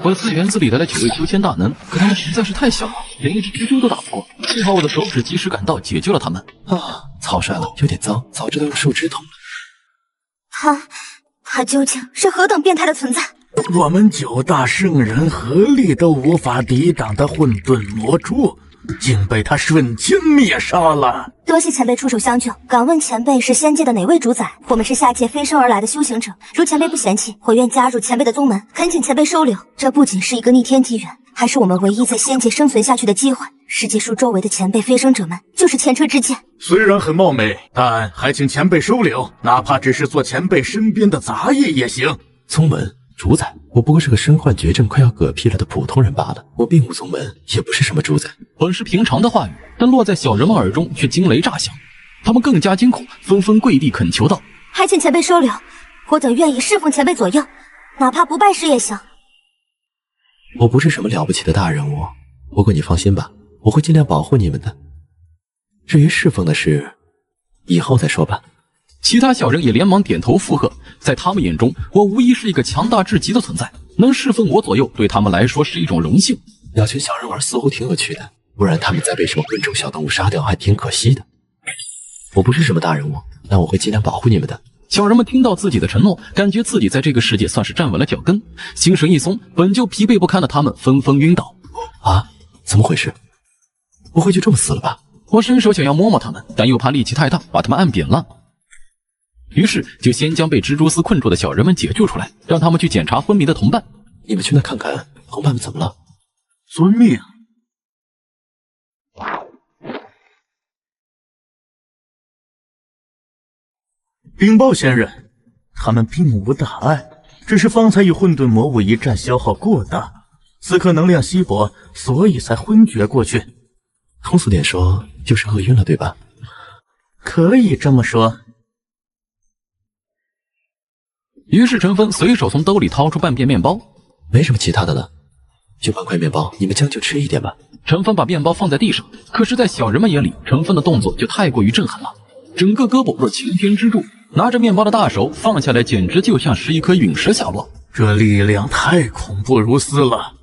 我的菜园子里来了9位修仙大能，可他们实在是太小了，连一只蜘蛛都打不过。幸好我的手指及时赶到，解救了他们。啊，草率了，有点脏，早知道用树枝捅了。他究竟是何等变态的存在？我们9大圣人合力都无法抵挡的混沌魔蛛，竟被他瞬间灭杀了。多谢前辈出手相救。敢问前辈是仙界的哪位主宰？我们是下界飞升而来的修行者，如前辈不嫌弃，我愿加入前辈的宗门，恳请前辈收留。这不仅是一个逆天机缘，还是我们唯一在仙界生存下去的机会。世界树周围的前辈飞升者们就是前车之鉴。虽然很冒昧，但还请前辈收留，哪怕只是做前辈身边的杂役也行。宗门主宰，我不过是个身患绝症快要嗝屁了的普通人罢了，我并无宗门，也不是什么主宰。本是平常的话语，但落在小人们耳中却惊雷炸响，他们更加惊恐，纷纷跪地恳求道：“还请前辈收留，我等愿意侍奉前辈左右，哪怕不拜师也行。”我不是什么了不起的大人物，不过你放心吧，我会尽量保护你们的。至于侍奉的事，以后再说吧。其他小人也连忙点头附和，在他们眼中，我无疑是一个强大至极的存在，能侍奉我左右，对他们来说是一种荣幸。鸟群小人玩似乎挺有趣的，不然他们再被什么笨重小动物杀掉还挺可惜的。我不是什么大人物，但我会尽量保护你们的。小人们听到自己的承诺，感觉自己在这个世界算是站稳了脚跟，心神一松，本就疲惫不堪的他们纷纷晕倒。啊，怎么回事？不会就这么死了吧？我伸手想要摸摸他们，但又怕力气太大，把他们按扁了。于是就先将被蜘蛛丝困住的小人们解救出来，让他们去检查昏迷的同伴。你们去那看看同伴们怎么了。遵命。禀报仙人，他们并无大碍，只是方才与混沌魔物一战消耗过大，此刻能量稀薄，所以才昏厥过去。通俗点说，就是饿晕了，对吧？可以这么说。于是陈峰随手从兜里掏出半片面包，没什么其他的了，就半块面包，你们将就吃一点吧。陈峰把面包放在地上，可是在小人们眼里，陈峰的动作就太过于震撼了，整个胳膊若擎天之柱，拿着面包的大手放下来，简直就像是一颗陨石下落。这力量太恐怖如斯了，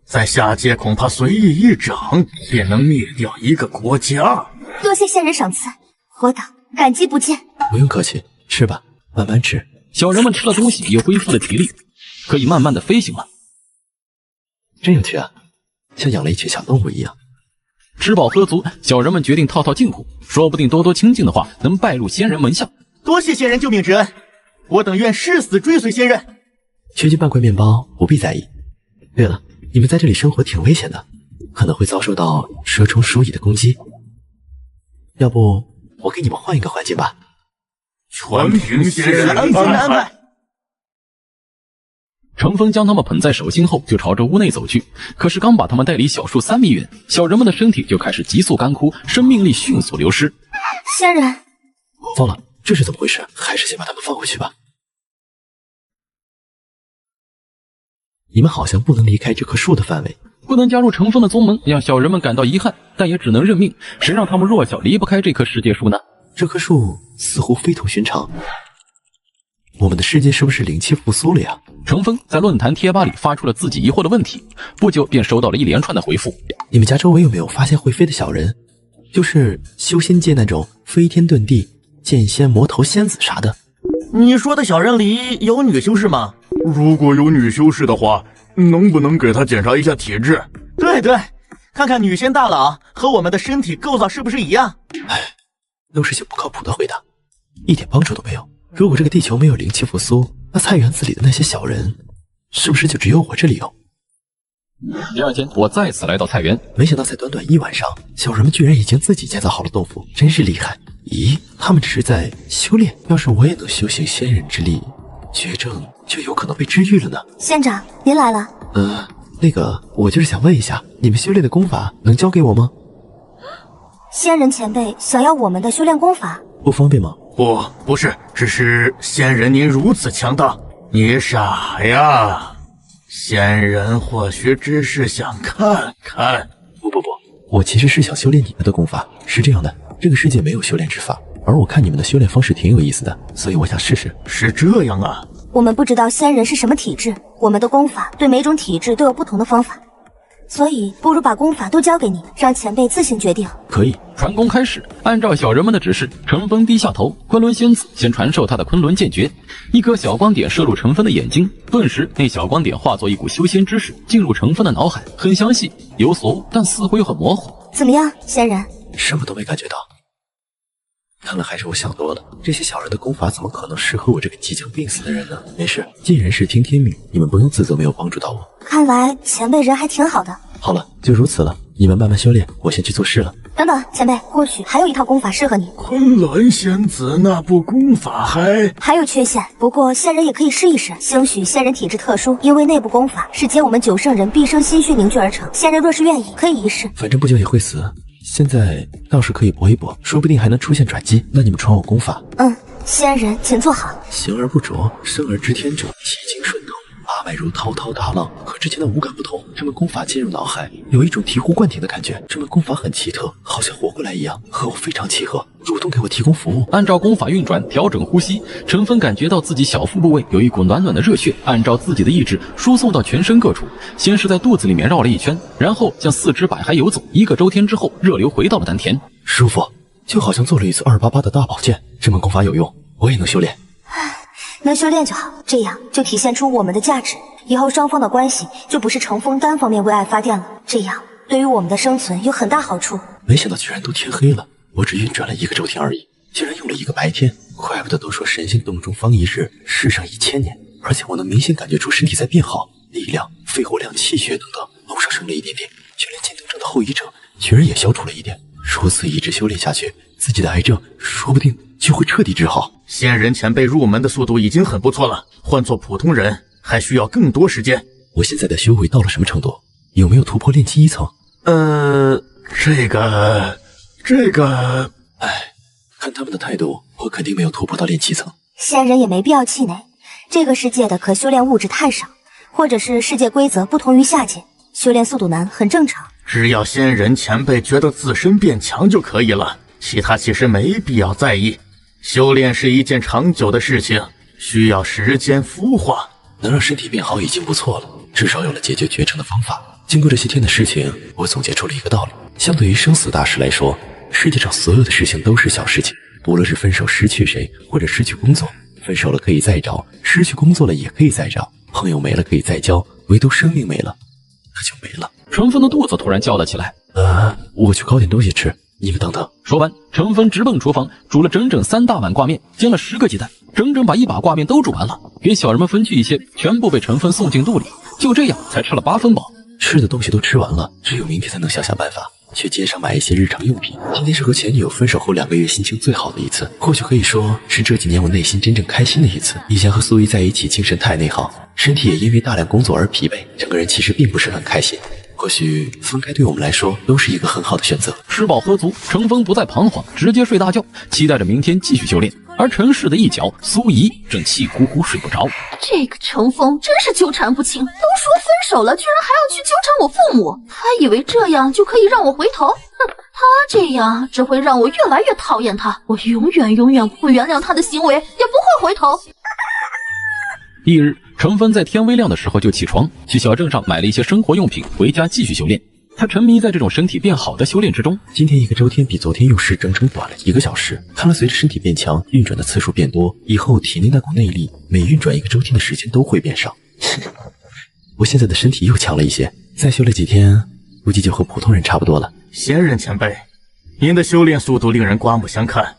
在下界恐怕随意一掌便能灭掉一个国家。多谢仙人赏赐，我等感激不尽。不用客气，吃吧，慢慢吃。小人们吃了东西，也恢复了体力，可以慢慢的飞行了。真有趣啊，像养了一群小动物一样。吃饱喝足，小人们决定套套近乎，说不定多多清静的话，能拜入仙人门下。多谢仙人救命之恩，我等愿誓死追随仙人。缺斤半块面包，不必在意。对了，你们在这里生活挺危险的，可能会遭受到蛇虫鼠蚁的攻击。要不我给你们换一个环境吧。全凭仙人安排。程峰将他们捧在手心后，就朝着屋内走去。可是刚把他们带离小树3米远，小人们的身体就开始急速干枯，生命力迅速流失。仙人，糟了，这是怎么回事？还是先把他们放回去吧。你们好像不能离开这棵树的范围，不能加入程峰的宗门，让小人们感到遗憾，但也只能认命。谁让他们弱小离不开这棵世界树呢？这棵树似乎非同寻常，我们的世界是不是灵气复苏了呀？程峰在论坛贴吧里发出了自己疑惑的问题，不久便收到了一连串的回复。你们家周围有没有发现会飞的小人？就是修仙界那种飞天遁地、剑仙、魔头、仙子啥的。你说的小人里有女修士吗？如果有女修士的话，能不能给她检查一下体质？对对，看看女仙大佬和我们的身体构造是不是一样。唉，都是些不靠谱的回答，一点帮助都没有。如果这个地球没有灵气复苏，那菜园子里的那些小人，是不是就只有我这里有？第二天，我再次来到菜园，没想到才短短1晚上，小人们居然已经自己建造好了洞府，真是厉害。咦，他们只是在修炼，要是我也能修行仙人之力，绝症就有可能被治愈了呢。仙长，您来了。那个，我就是想问一下，你们修炼的功法能教给我吗？仙人前辈想要我们的修炼功法，不方便吗？不是，只是仙人您如此强大，你傻呀？仙人或许只是想看看。不，我其实是想修炼你们的功法。是这样的，这个世界没有修炼之法，而我看你们的修炼方式挺有意思的，所以我想试试。是这样啊？我们不知道仙人是什么体质，我们的功法对每种体质都有不同的方法，所以不如把功法都交给你，让前辈自行决定。可以。传功开始，按照小人们的指示，陈峰低下头，昆仑仙子先传授他的昆仑剑诀。一颗小光点射入陈峰的眼睛，顿时那小光点化作一股修仙之势，进入陈峰的脑海，很详细，有所悟，但似乎又很模糊。怎么样，仙人？什么都没感觉到。看来还是我想多了，这些小人的功法怎么可能适合我这个即将病死的人呢？没事，尽人事听天命，你们不用自责没有帮助到我。看来前辈人还挺好的。好了，就如此了，你们慢慢修炼，我先去做事了。等等，前辈，或许还有一套功法适合你。昆仑仙子那部功法还有缺陷，不过仙人也可以试一试。兴许仙人体质特殊，因为内部功法是结我们9圣人毕生心血凝聚而成。仙人若是愿意，可以一试。反正不久也会死，现在倒是可以搏一搏，说不定还能出现转机。那你们传我功法。仙人请坐好。行而不着，生而知天者，气经顺透，八脉如滔滔大浪。和之前的五感不同，这门功法进入脑海，有一种醍醐灌顶的感觉。这门功法很奇特，好像活过来一样，和我非常契合，主动给我提供服务。按照功法运转，调整呼吸，陈峰感觉到自己小腹部位有一股暖暖的热血，按照自己的意志输送到全身各处。先是在肚子里面绕了一圈，然后向四肢百骸游走。1个周天之后，热流回到了丹田。舒服，就好像做了一次288的大保健。这门功法有用，我也能修炼。能修炼就好，这样就体现出我们的价值，以后双方的关系就不是程峰单方面为爱发电了，这样对于我们的生存有很大好处。没想到居然都天黑了，我只运转了1个周天而已，竟然用了1个白天，怪不得都说神仙洞中方1日，世上1000年。而且我能明显感觉出身体在变好，力量、肺活量、气血等等都上升了一点点，就连渐冻症的后遗症居然也消除了一点。如此一直修炼下去，自己的癌症说不定就会彻底治好。仙人前辈入门的速度已经很不错了，换做普通人还需要更多时间。我现在的修为到了什么程度？有没有突破炼气1层？这个，看他们的态度，我肯定没有突破到炼气层。仙人也没必要气馁，这个世界的可修炼物质太少，或者是世界规则不同于下界，修炼速度难很正常。只要仙人前辈觉得自身变强就可以了，其他其实没必要在意。修炼是一件长久的事情，需要时间孵化。能让身体变好已经不错了，至少有了解决绝症的方法。经过这些天的事情，我总结出了一个道理：相对于生死大事来说，世界上所有的事情都是小事情。无论是分手失去谁，或者失去工作，分手了可以再找，失去工作了也可以再找，朋友没了可以再交，唯独生命没了，那就没了。陈峰的肚子突然叫了起来。我去搞点东西吃，你们等等。说完，陈峰直奔厨房，煮了整整3大碗挂面，煎了10个鸡蛋，整整把1把挂面都煮完了，给小人们分去一些，全部被陈峰送进肚里。就这样，才吃了8分饱。吃的东西都吃完了，只有明天才能想想办法去街上买一些日常用品。今天是和前女友分手后2个月心情最好的一次，或许可以说是这几年我内心真正开心的一次。以前和苏怡在一起，精神太内耗，身体也因为大量工作而疲惫，整个人其实并不是很开心。或许分开对我们来说都是一个很好的选择。吃饱喝足，程峰不再彷徨，直接睡大觉，期待着明天继续修炼。而陈氏的一角，苏怡正气呼呼睡不着。这个程峰真是纠缠不清，都说分手了，居然还要去纠缠我父母。他以为这样就可以让我回头？哼，他这样只会让我越来越讨厌他。我永远不会原谅他的行为，也不会回头。翌日，程峰在天微亮的时候就起床，去小镇上买了一些生活用品，回家继续修炼。他沉迷在这种身体变好的修炼之中。今天1个周天比昨天用时整整短了1个小时，看来随着身体变强，运转的次数变多，以后体内那股内力每运转1个周天的时间都会变少。我现在的身体又强了一些，再修炼几天，估计就和普通人差不多了。仙人前辈，您的修炼速度令人刮目相看，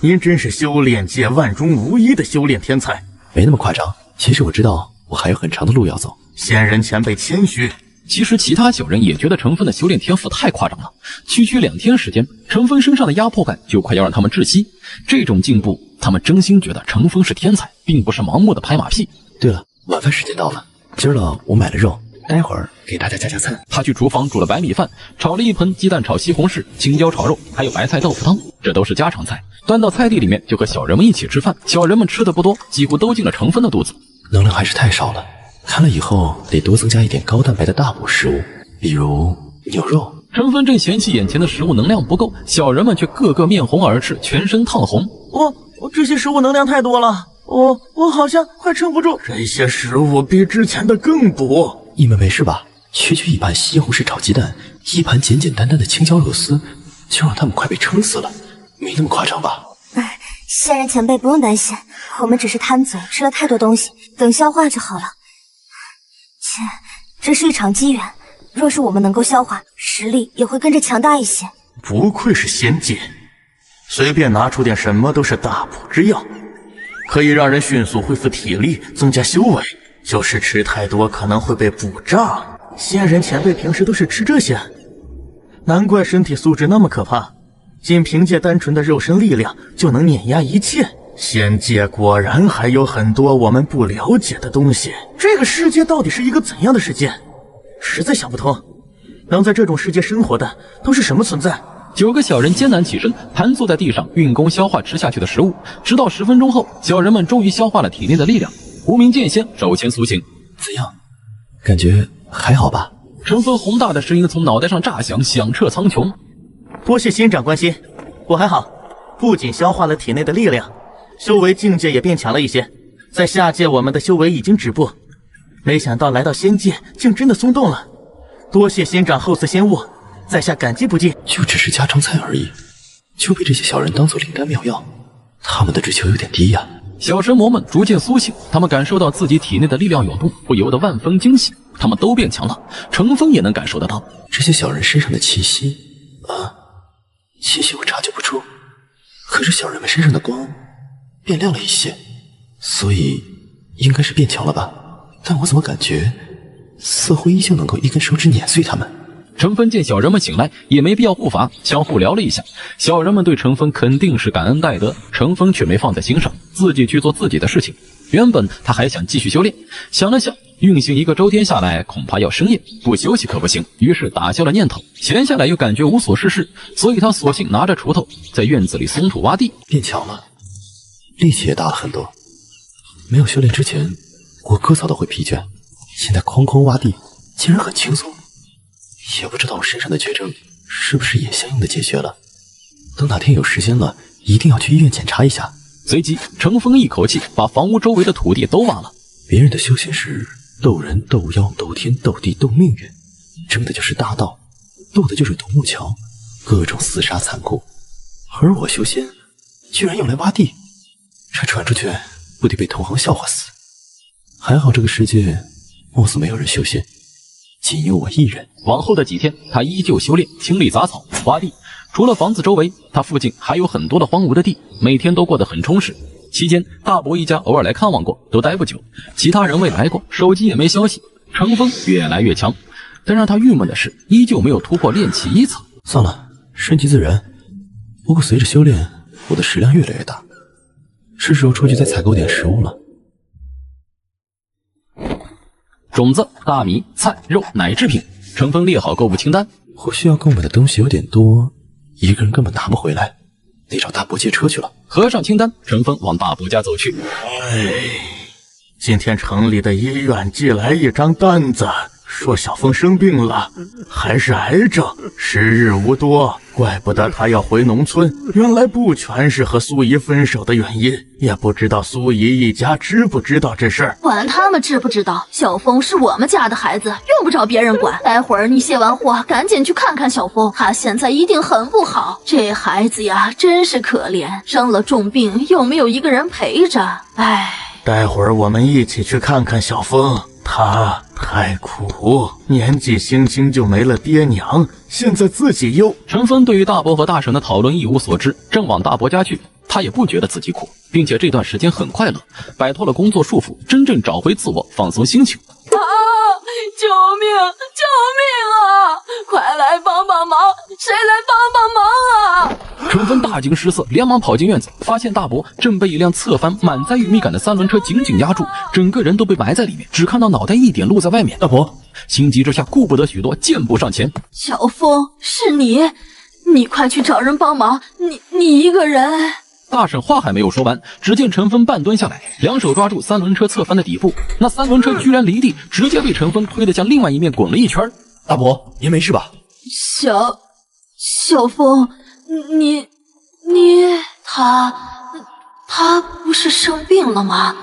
您真是修炼界万中无一的修炼天才。没那么夸张，其实我知道我还有很长的路要走。仙人前辈谦虚。其实其他小人也觉得程峰的修炼天赋太夸张了，区2天时间，程峰身上的压迫感就快要让他们窒息。这种进步，他们真心觉得程峰是天才，并不是盲目的拍马屁。对了，晚饭时间到了，今儿了我买了肉，待会儿给大家加餐。他去厨房煮了白米饭，炒了一盆鸡蛋炒西红柿、青椒炒肉，还有白菜豆腐汤，这都是家常菜。端到菜地里面就和小人们一起吃饭。小人们吃的不多，几乎都进了程峰的肚子。能量还是太少了，看来以后得多增加一点高蛋白的大补食物，比如牛肉。程峰正嫌弃眼前的食物能量不够，小人们却个个面红耳赤，全身烫红。我这些食物能量太多了，我好像快撑不住，这些食物比之前的更补。你们没事吧？区区一盘西红柿炒鸡蛋，一盘简简单单的青椒肉丝，就让他们快被撑死了，没那么夸张吧？仙人前辈不用担心，我们只是贪嘴，吃了太多东西，等消化就好了。这是一场机缘，若是我们能够消化，实力也会跟着强大一些。不愧是仙界，随便拿出点什么都是大补之药，可以让人迅速恢复体力，增加修为。就是吃太多可能会被补胀。仙人前辈平时都是吃这些，难怪身体素质那么可怕，仅凭借单纯的肉身力量就能碾压一切。仙界果然还有很多我们不了解的东西。这个世界到底是一个怎样的世界？实在想不通，能在这种世界生活的都是什么存在？9个小人艰难起身，盘坐在地上，运功消化吃下去的食物。直到10分钟后，小人们终于消化了体内的力量。无名剑仙手前苏醒，怎样？感觉还好吧？陈峰宏大的声音从脑袋上炸响，响彻苍穹。多谢仙长关心，我还好，不仅消化了体内的力量，修为境界也变强了一些。在下界我们的修为已经止步，没想到来到仙界竟真的松动了。多谢仙长厚赐仙物，在下感激不尽。就只是家常菜而已，就被这些小人当作灵丹妙药，他们的追求有点低呀。小神魔们逐渐苏醒，他们感受到自己体内的力量涌动，不由得万分惊喜。他们都变强了，程峰也能感受得到这些小人身上的气息气息我察觉不出，可是小人们身上的光变亮了一些，所以应该是变强了吧？但我怎么感觉似乎依旧能够一根手指碾碎他们？程峰见小人们醒来，也没必要护法，相互聊了一下。小人们对程峰肯定是感恩戴德，程峰却没放在心上，自己去做自己的事情。原本他还想继续修炼，想了想，运行一个周天下来恐怕要生厌，不休息可不行，于是打消了念头。闲下来又感觉无所事事，所以他索性拿着锄头在院子里松土挖地。变强了，力气也大了很多。没有修炼之前，我割草都会疲倦，现在哐哐挖地竟然很轻松。也不知道我身上的绝症是不是也相应的解决了。等哪天有时间了，一定要去医院检查一下。随即程峰一口气把房屋周围的土地都挖了。别人的修仙是斗人、斗妖、斗天、斗地、斗命运，争的就是大道，斗的就是独木桥，各种厮杀残酷。而我修仙居然用来挖地，这传出去不得被同行笑话死。还好这个世界貌似没有人修仙，仅有我一人。往后的几天，他依旧修炼，清理杂草，挖地。除了房子周围，他附近还有很多的荒芜的地，每天都过得很充实。期间，大伯一家偶尔来看望过，都待不久。其他人未来过，手机也没消息。程峰越来越强，但让他郁闷的是，依旧没有突破炼气1层。算了，顺其自然。不过随着修炼，我的食量越来越大，是时候出去再采购点食物了。种子、大米、菜、肉、奶制品，程峰列好购物清单。或许要购买的东西有点多，一个人根本拿不回来，得找大伯借车去了。合上清单，程峰往大伯家走去。今天城里的医院寄来一张单子，说小峰生病了，还是癌症，时日无多，怪不得他要回农村。原来不全是和苏怡分手的原因，也不知道苏怡一家知不知道这事儿。管他们知不知道，小峰是我们家的孩子，用不着别人管。待会儿你卸完货，赶紧去看看小峰，他现在一定很不好。这孩子呀，真是可怜，生了重病又没有一个人陪着，唉。待会儿我们一起去看看小峰，他太苦，年纪轻轻就没了爹娘，现在自己又……程峰对于大伯和大婶的讨论一无所知，正往大伯家去。他也不觉得自己苦，并且这段时间很快乐，摆脱了工作束缚，真正找回自我，放松心情。救命！救命啊！快来帮帮忙！谁来帮帮忙啊！程峰大惊失色，连忙跑进院子，发现大伯正被一辆侧翻、满载玉米杆的3轮车紧紧压住，整个人都被埋在里面，只看到脑袋一点露在外面。大伯心急之下，顾不得许多，箭步上前。小峰，是你，你快去找人帮忙！你一个人。大婶话还没有说完，只见陈峰半蹲下来，两手抓住3轮车侧翻的底部，那3轮车居然离地，直接被陈峰推得向另外一面滚了一圈。大伯，您没事吧？小峰，他不是生病了吗？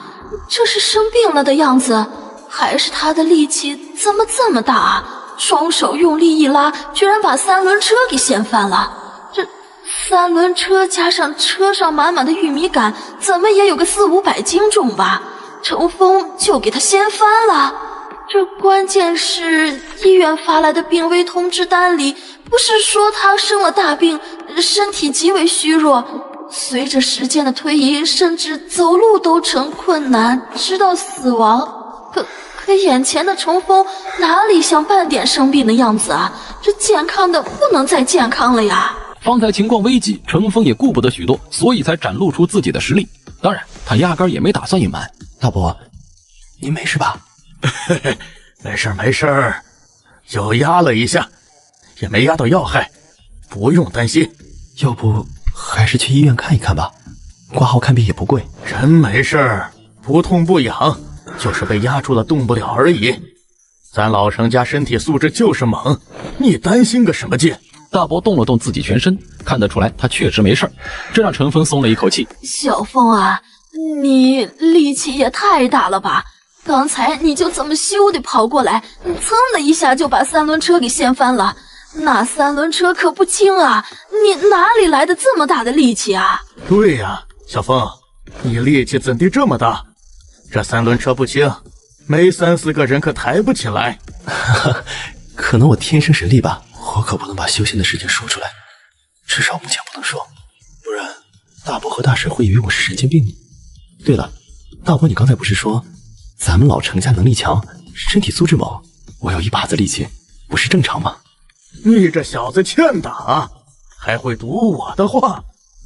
这是生病了的样子，还是他的力气怎么这么大啊？双手用力一拉，居然把三轮车给掀翻了。这三轮车加上车上满满的玉米杆，怎么也有个400-500斤重吧？程峰就给他掀翻了。这关键是医院发来的病危通知单里，不是说他生了大病，身体极为虚弱，随着时间的推移，甚至走路都成困难，直到死亡。可眼前的程峰哪里像半点生病的样子啊？这健康的不能再健康了呀！方才情况危急，程峰也顾不得许多，所以才展露出自己的实力。当然，他压根也没打算隐瞒。大伯，您没事吧？嘿嘿，没事没事，就压了一下，也没压到要害，不用担心。要不还是去医院看一看吧，挂号看病也不贵。人没事，不痛不痒，就是被压住了动不了而已。咱老程家身体素质就是猛，你担心个什么劲？大伯动了动自己全身，看得出来他确实没事，这让程峰松了一口气。小峰啊，你力气也太大了吧！刚才你就这么咻的跑过来，噌的一下就把三轮车给掀翻了。那三轮车可不轻啊，你哪里来的这么大的力气啊？对呀，小峰，你力气怎地这么大？这三轮车不轻，没3-4个人可抬不起来。可能我天生神力吧，我可不能把修仙的事情说出来，至少目前不能说，不然大伯和大婶会以为我是神经病。对了，大伯，你刚才不是说咱们老程家能力强，身体素质猛，我有一把子力气，不是正常吗？你这小子欠打，还会读我的话。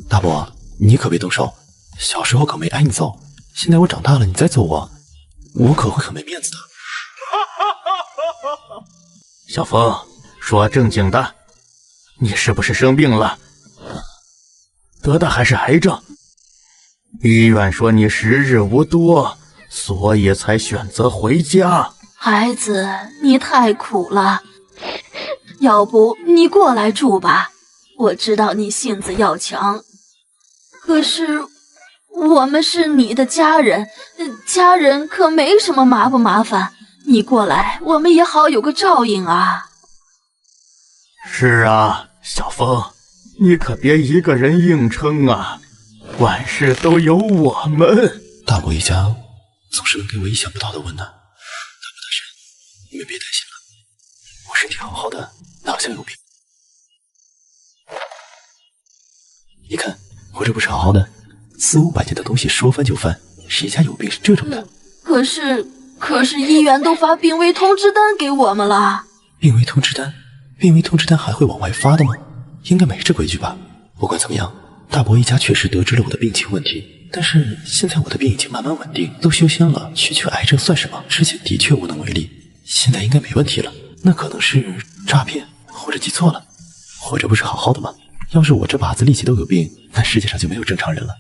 大伯，你可别动手，小时候可没挨你揍，现在我长大了，你再揍我，我可会很没面子的。小峰，说正经的，你是不是生病了？得的还是癌症？医院说你时日无多，所以才选择回家。孩子，你太苦了，要不你过来住吧？我知道你性子要强，可是我们是你的家人，家人可没什么麻不麻烦，你过来，我们也好有个照应啊。是啊，小峰，你可别一个人硬撑啊，万事都有我们。大伯一家总是能给我意想不到的温暖。大伯大婶，你们别担心了，我身体好好的，哪像有病？你看我这不是好好的，400-500斤的东西说翻就翻，谁家有病是这种的？可是医院都发病危通知单给我们了。病危通知单？病危通知单还会往外发的吗？应该没这规矩吧。不管怎么样，大伯一家确实得知了我的病情问题，但是现在我的病已经慢慢稳定，都修仙了，区区癌症算什么？之前的确无能为力，现在应该没问题了。那可能是诈骗，或者记错了。活着不是好好的吗？要是我这把子力气都有病，那世界上就没有正常人了。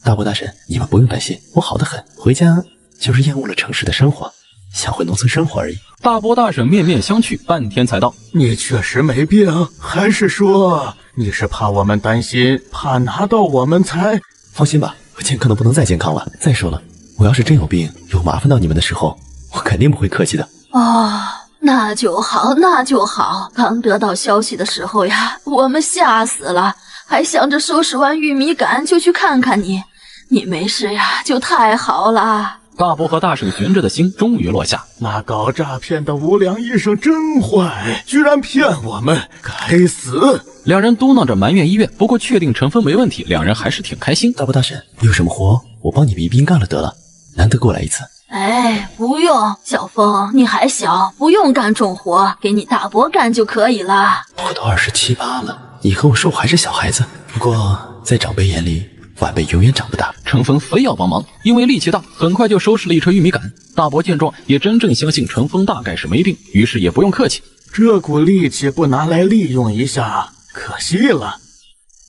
大伯大婶，你们不用担心，我好得很，回家就是厌恶了城市的生活，想回农村生活而已。大伯大婶面面相觑，半天才道：“你确实没病，还是说你是怕我们担心，怕拿到我们才……放心吧，我健康的不能再健康了。再说了，我要是真有病，有麻烦到你们的时候，我肯定不会客气的。”哦，那就好，那就好。刚得到消息的时候呀，我们吓死了，还想着收拾完玉米杆就去看看你。你没事呀，就太好了。大伯和大婶悬着的心终于落下。那搞诈骗的无良医生真坏，居然骗我们，该死！两人嘟囔着埋怨医院，不过确定程峰没问题，两人还是挺开心。大伯大婶，有什么活我帮你们一并干了得了，难得过来一次。哎，不用，小峰，你还小，不用干重活，给你大伯干就可以了。我都27、8了，你和我说我还是小孩子。不过在长辈眼里，晚辈永远长不大。程峰非要帮忙，因为力气大，很快就收拾了一车玉米杆。大伯见状，也真正相信程峰大概是没病，于是也不用客气。这股力气不拿来利用一下，可惜了。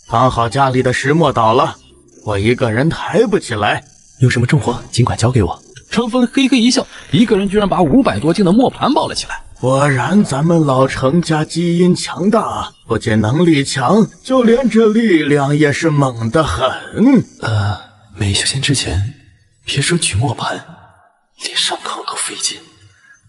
刚好家里的石磨倒了，我一个人抬不起来。有什么重活，尽管交给我。程峰嘿嘿一笑，一个人居然把500多斤的磨盘抱了起来。果然咱们老程家基因强大，不仅能力强，就连这力量也是猛得很。没修仙之前，别说举磨盘，连上炕都费劲。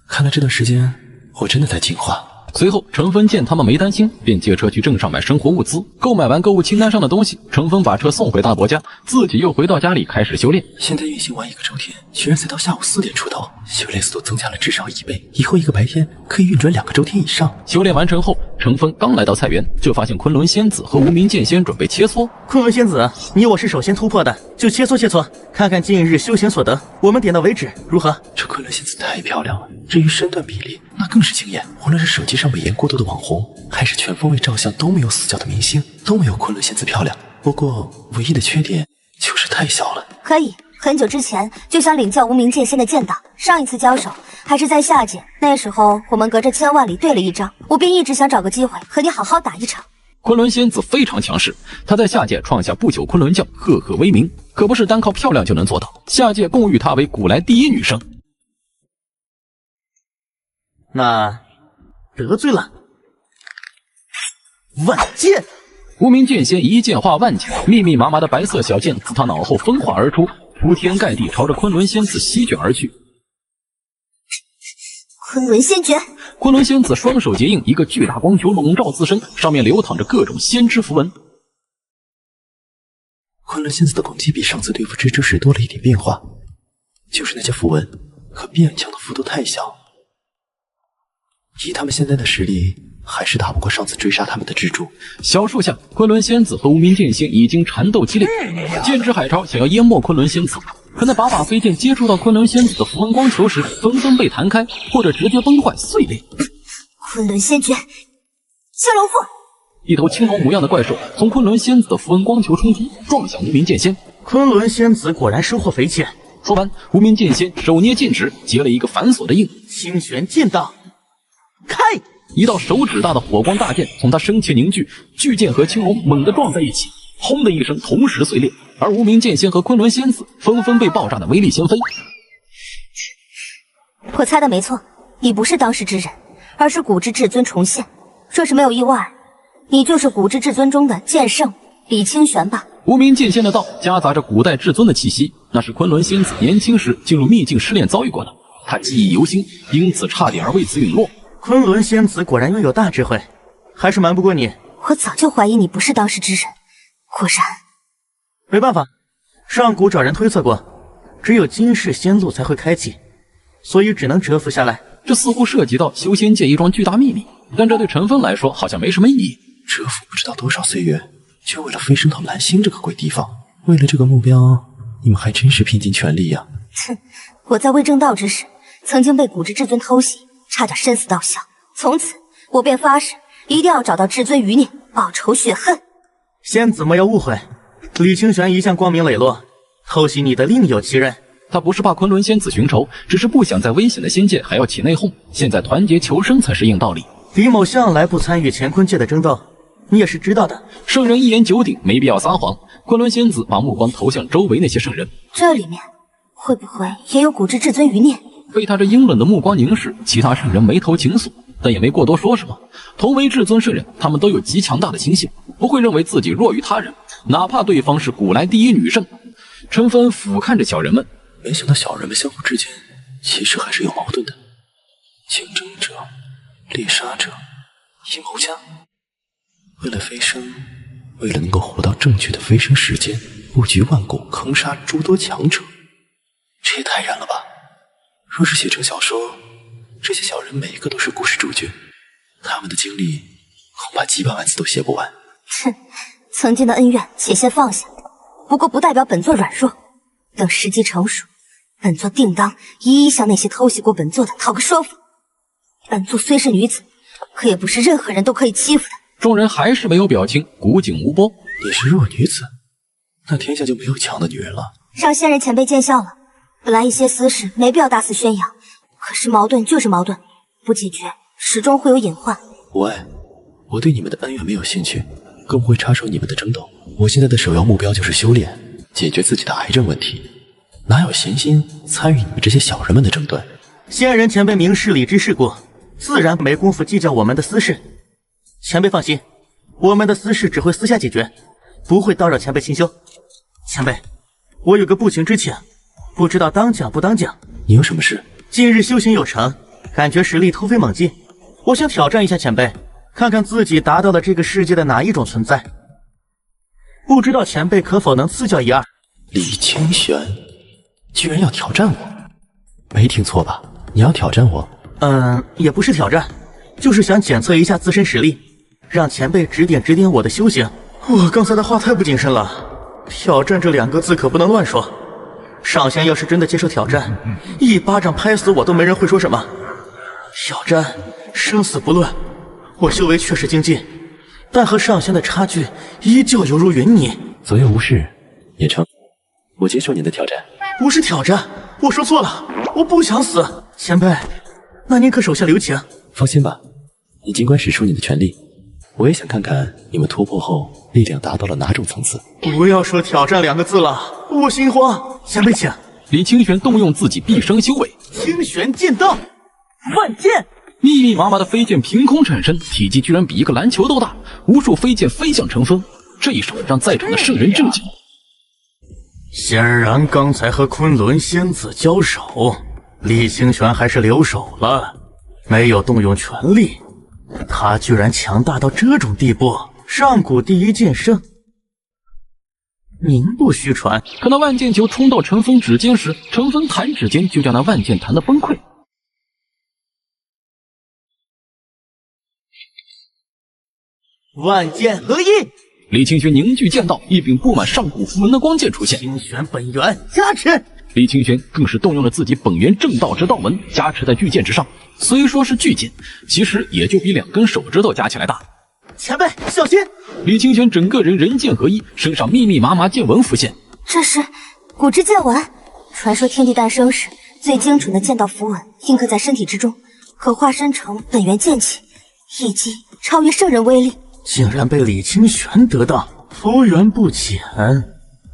看来这段时间我真的在进化。随后，程峰见他们没担心，便借车去镇上买生活物资。购买完购物清单上的东西，程峰把车送回大伯家，自己又回到家里开始修炼。现在运行完1个周天，居然才到下午4点出头，修炼速度增加了至少1倍，以后1个白天可以运转2个周天以上。修炼完成后，程峰刚来到菜园，就发现昆仑仙子和无名剑仙准备切磋。昆仑仙子，你我是首先突破的，就切磋切磋，看看近日修行所得，我们点到为止，如何？这昆仑仙子太漂亮了，至于身段比例，那更是惊艳。无论是手机上美颜过度的网红，还是全方位照相都没有死角的明星，都没有昆仑仙子漂亮。不过唯一的缺点就是太小了。可以，很久之前就想领教无名剑仙的剑道，上一次交手还是在下界，那时候我们隔着千万里对了一招，我便一直想找个机会和你好好打一场。昆仑仙子非常强势，她在下界创下不朽昆仑教，赫赫威名，可不是单靠漂亮就能做到。下界共誉她为古来第一女生。那得罪了。万剑！无名剑仙一剑化万剑，密密麻麻的白色小剑自他脑后分化而出，铺天盖地朝着昆仑仙子席卷而去。昆仑仙诀！昆仑仙子双手结印，一个巨大光球笼罩自身，上面流淌着各种先知符文。昆仑仙子的攻击比上次对付蜘蛛时多了一点变化，就是那些符文，可变强的幅度太小。以他们现在的实力，还是打不过上次追杀他们的蜘蛛。小树下，昆仑仙子和无名剑仙已经缠斗激烈，剑之海潮想要淹没昆仑仙子，可那把飞剑接触到昆仑仙子的符文光球时，纷纷被弹开，或者直接崩坏碎裂。昆仑仙诀，青龙祸！一头青龙模样的怪兽从昆仑仙子的符文光球冲击，撞向无名剑仙。昆仑仙子果然收获匪浅。说完，无名剑仙手捏剑指，结了一个反锁的印。清玄剑道，开！一道手指大的火光大剑从他身前凝聚，巨剑和青龙猛地撞在一起，轰的一声同时碎裂，而无名剑仙和昆仑仙子纷纷被爆炸的威力掀飞。我猜的没错，你不是当世之人，而是古之至尊重现。若是没有意外，你就是古之至尊中的剑圣李清玄吧？无名剑仙的道夹杂着古代至尊的气息，那是昆仑仙子年轻时进入秘境失恋遭遇过的，他记忆犹新，因此差点为此陨落。昆仑仙子果然拥有大智慧，还是瞒不过你。我早就怀疑你不是当世之人，果然。没办法，上古找人推测过，只有今世仙路才会开启，所以只能蛰伏下来。这似乎涉及到修仙界一桩巨大秘密，但这对陈峰来说好像没什么意义。蛰伏不知道多少岁月，就为了飞升到蓝星这个鬼地方。为了这个目标，你们还真是拼尽全力呀！哼，我在未正道之时，曾经被古之至尊偷袭，差点身死道消。从此，我便发誓，一定要找到至尊余孽，报仇雪恨。仙子莫要误会，李清玄一向光明磊落，偷袭你的另有其人。他不是怕昆仑仙子寻仇，只是不想在危险的仙界还要起内讧。现在团结求生才是硬道理。李某向来不参与乾坤界的争斗，你也是知道的。圣人一言九鼎，没必要撒谎。昆仑仙子把目光投向周围那些圣人，这里面会不会也有古之至尊余孽？被他这阴冷的目光凝视，其他圣人眉头紧锁，但也没过多说什么。同为至尊圣人，他们都有极强大的心性，不会认为自己弱于他人，哪怕对方是古来第一女圣。陈芬俯瞰着小人们，没想到小人们相互之间其实还是有矛盾的。竞争者、猎杀者、阴谋家，为了飞升，为了能够活到正确的飞升时间，布局万古，坑杀诸多强者，这也太燃了吧！若是写成小说，这些小人每一个都是故事主角，他们的经历恐怕几百万字都写不完。哼，曾经的恩怨且先放下，不过不代表本座软弱。等时机成熟，本座定当一一向那些偷袭过本座的讨个说法。本座虽是女子，可也不是任何人都可以欺负的。众人还是没有表情，古井无波。你是弱女子，那天下就没有强的女人了。让仙人前辈见笑了。本来一些私事没必要大肆宣扬，可是矛盾就是矛盾，不解决始终会有隐患。无碍，我对你们的恩怨没有兴趣，更不会插手你们的争斗。我现在的首要目标就是修炼，解决自己的癌症问题，哪有闲心参与你们这些小人们的争端？仙人前辈明事理之世故，自然没工夫计较我们的私事。前辈放心，我们的私事只会私下解决，不会叨扰前辈清修。前辈，我有个不情之请，不知道当讲不当讲？你有什么事？近日修行有成，感觉实力突飞猛进，我想挑战一下前辈，看看自己达到了这个世界的哪一种存在。不知道前辈可否能赐教一二？李清玄居然要挑战我，没听错吧？你要挑战我？也不是挑战，就是想检测一下自身实力，让前辈指点指点我的修行。我刚才的话太不谨慎了，挑战这2个字可不能乱说。上仙要是真的接受挑战，一巴掌拍死我都没人会说什么。挑战生死不论，我修为确实精进，但和上仙的差距依旧犹如云泥。左右无事也成，我接受你的挑战。不是挑战，我说错了，我不想死。前辈，那您可手下留情。放心吧，你尽管使出你的全力，我也想看看你们突破后力量达到了哪种层次。不要说挑战2个字了，我心慌。前辈请。李清玄动用自己毕生修为，清玄剑道，万剑。密密麻麻的飞剑凭空产生，体积居然比一个篮球都大，无数飞剑飞向陈峰。这一手让在场的圣人震惊。显然刚才和昆仑仙子交手，李清玄还是留手了，没有动用全力。他居然强大到这种地步，上古第一剑圣，名不虚传。可那万剑球冲到陈峰指尖时，陈峰弹指间就将那万剑弹得崩溃。万剑合一，李清玄凝聚剑道，一柄布满上古符文的光剑出现。清玄本源加持，李清玄更是动用了自己本源正道之道纹，加持在巨剑之上。虽说是巨剑，其实也就比2根手指头加起来大。前辈小心！李清玄整个人人剑合一，身上密密麻麻剑纹浮现。这是古之剑纹，传说天地诞生时最精准的剑道符文印刻在身体之中，可化身成本源剑气，一击超越圣人威力。竟然被李清玄得到，佛缘不浅。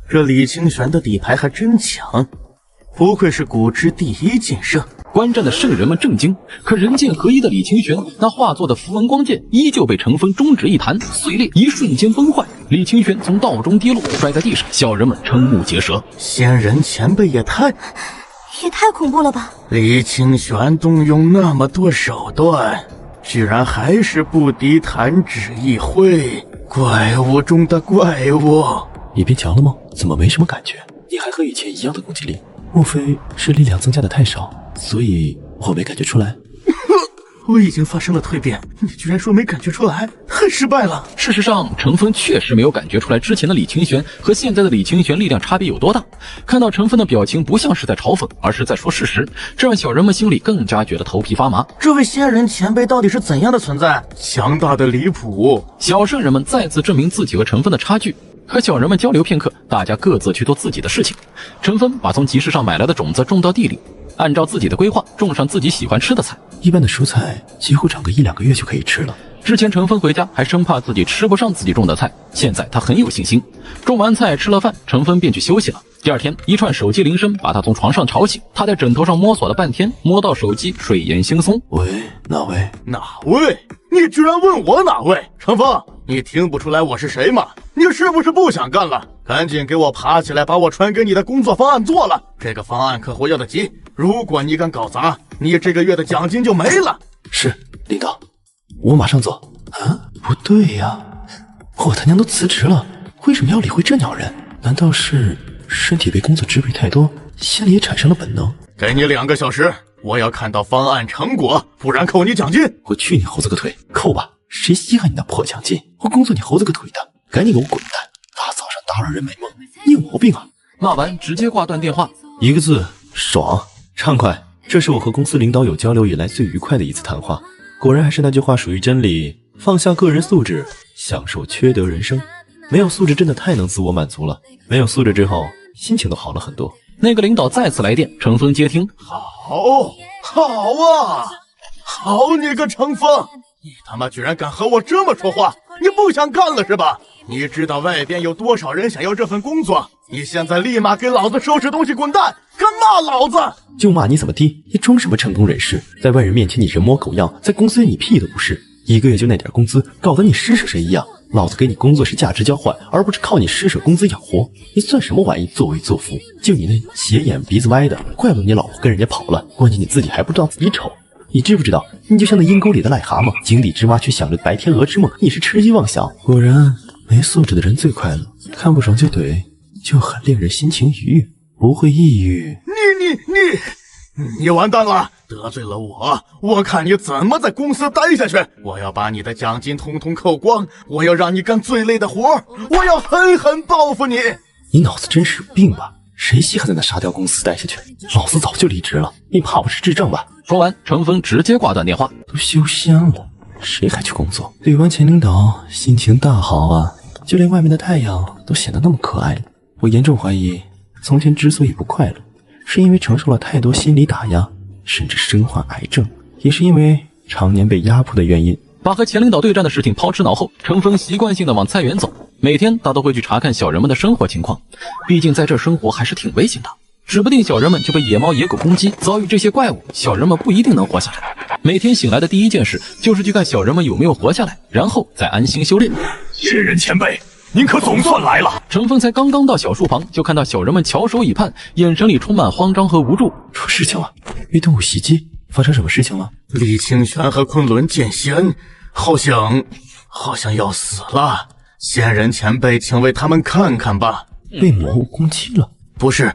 这李清玄的底牌还真强，不愧是古之第一剑圣。观战的圣人们震惊，可人剑合一的李清玄那化作的符文光剑依旧被陈峰中指一弹碎裂，一瞬间崩坏。李清玄从道中跌落，摔在地上，小人们瞠目结舌。仙人前辈也太恐怖了吧！李清玄动用那么多手段，居然还是不敌弹指一挥，怪物中的怪物。你变强了吗？怎么没什么感觉？你还和以前一样的攻击力，莫非是力量增加的太少，所以我没感觉出来？我已经发生了蜕变，你居然说没感觉出来，太失败了。事实上，陈峰确实没有感觉出来之前的李清玄和现在的李清玄力量差别有多大。看到陈峰的表情不像是在嘲讽，而是在说事实，这让小人们心里更加觉得头皮发麻。这位仙人前辈到底是怎样的存在？强大的离谱！小圣人们再次证明自己和陈峰的差距。和小人们交流片刻，大家各自去做自己的事情。陈峰把从集市上买来的种子种到地里，按照自己的规划种上自己喜欢吃的菜。一般的蔬菜几乎长个1-2个月就可以吃了。之前陈峰回家还生怕自己吃不上自己种的菜，现在他很有信心。种完菜吃了饭，陈峰便去休息了。第二天，一串手机铃声把他从床上吵醒，他在枕头上摸索了半天，摸到手机，睡眼惺忪。喂，哪位？哪位？你居然问我哪位？陈峰，你听不出来我是谁吗？你是不是不想干了？赶紧给我爬起来，把我传给你的工作方案做了。这个方案客户要的急，如果你敢搞砸，你这个月的奖金就没了。是，领导，我马上做。啊，不对呀，我他娘都辞职了，为什么要理会这鸟人？难道是身体被工作支配太多，心里也产生了本能？给你2个小时，我要看到方案成果，不然扣你奖金。我去你猴子个腿，扣吧！谁稀罕你那破奖金？我工作你猴子个腿的，赶紧给我滚蛋！大早上打扰人美梦，你有毛病啊！骂完直接挂断电话。1个字，爽，畅快。这是我和公司领导有交流以来最愉快的一次谈话。果然还是那句话属于真理，放下个人素质，享受缺德人生。没有素质真的太能自我满足了，没有素质之后心情都好了很多。那个领导再次来电，陈峰接听。好啊，好你个陈峰，你他妈居然敢和我这么说话，你不想干了是吧？你知道外边有多少人想要这份工作？你现在立马给老子收拾东西滚蛋！敢骂老子就骂你怎么地？你装什么成功人士？在外人面前你人模狗样，在公司里你屁都不是，1个月就那点工资，搞得你施舍谁一样。老子给你工作是价值交换，而不是靠你施舍工资养活。你算什么玩意？作威作福！就你那斜眼鼻子歪的，怪不得你老婆跟人家跑了。关键你自己还不知道自己丑。你知不知道，你就像那阴沟里的癞蛤蟆，井底之蛙却想着白天鹅之梦。你是痴心妄想。果然，没素质的人最快乐，看不爽就怼，就很令人心情愉悦，不会抑郁。你完蛋了！得罪了我看你怎么在公司待下去！我要把你的奖金统统扣光，我要让你干最累的活，我要狠狠报复你！你脑子真是有病吧？谁稀罕在那沙雕公司待下去？老子早就离职了，你怕我是智障吧？说完，程峰直接挂断电话。都休香了，谁还去工作？怼完前领导，心情大好啊，就连外面的太阳都显得那么可爱了。我严重怀疑，从前之所以不快乐，是因为承受了太多心理打压，甚至身患癌症，也是因为常年被压迫的原因。把和前领导对战的事情抛之脑后，程峰习惯性的往菜园走。每天他都会去查看小人们的生活情况，毕竟在这生活还是挺危险的，指不定小人们就被野猫野狗攻击，遭遇这些怪物，小人们不一定能活下来。每天醒来的第一件事就是去看小人们有没有活下来，然后再安心修炼。仙人前辈，您可总算来了！程峰才刚刚到小树旁，就看到小人们翘首以盼，眼神里充满慌张和无助。出事情了，被动物袭击，发生什么事情了？李清玄和昆仑剑仙好像要死了。仙人前辈，请为他们看看吧。被魔物攻击了？不是，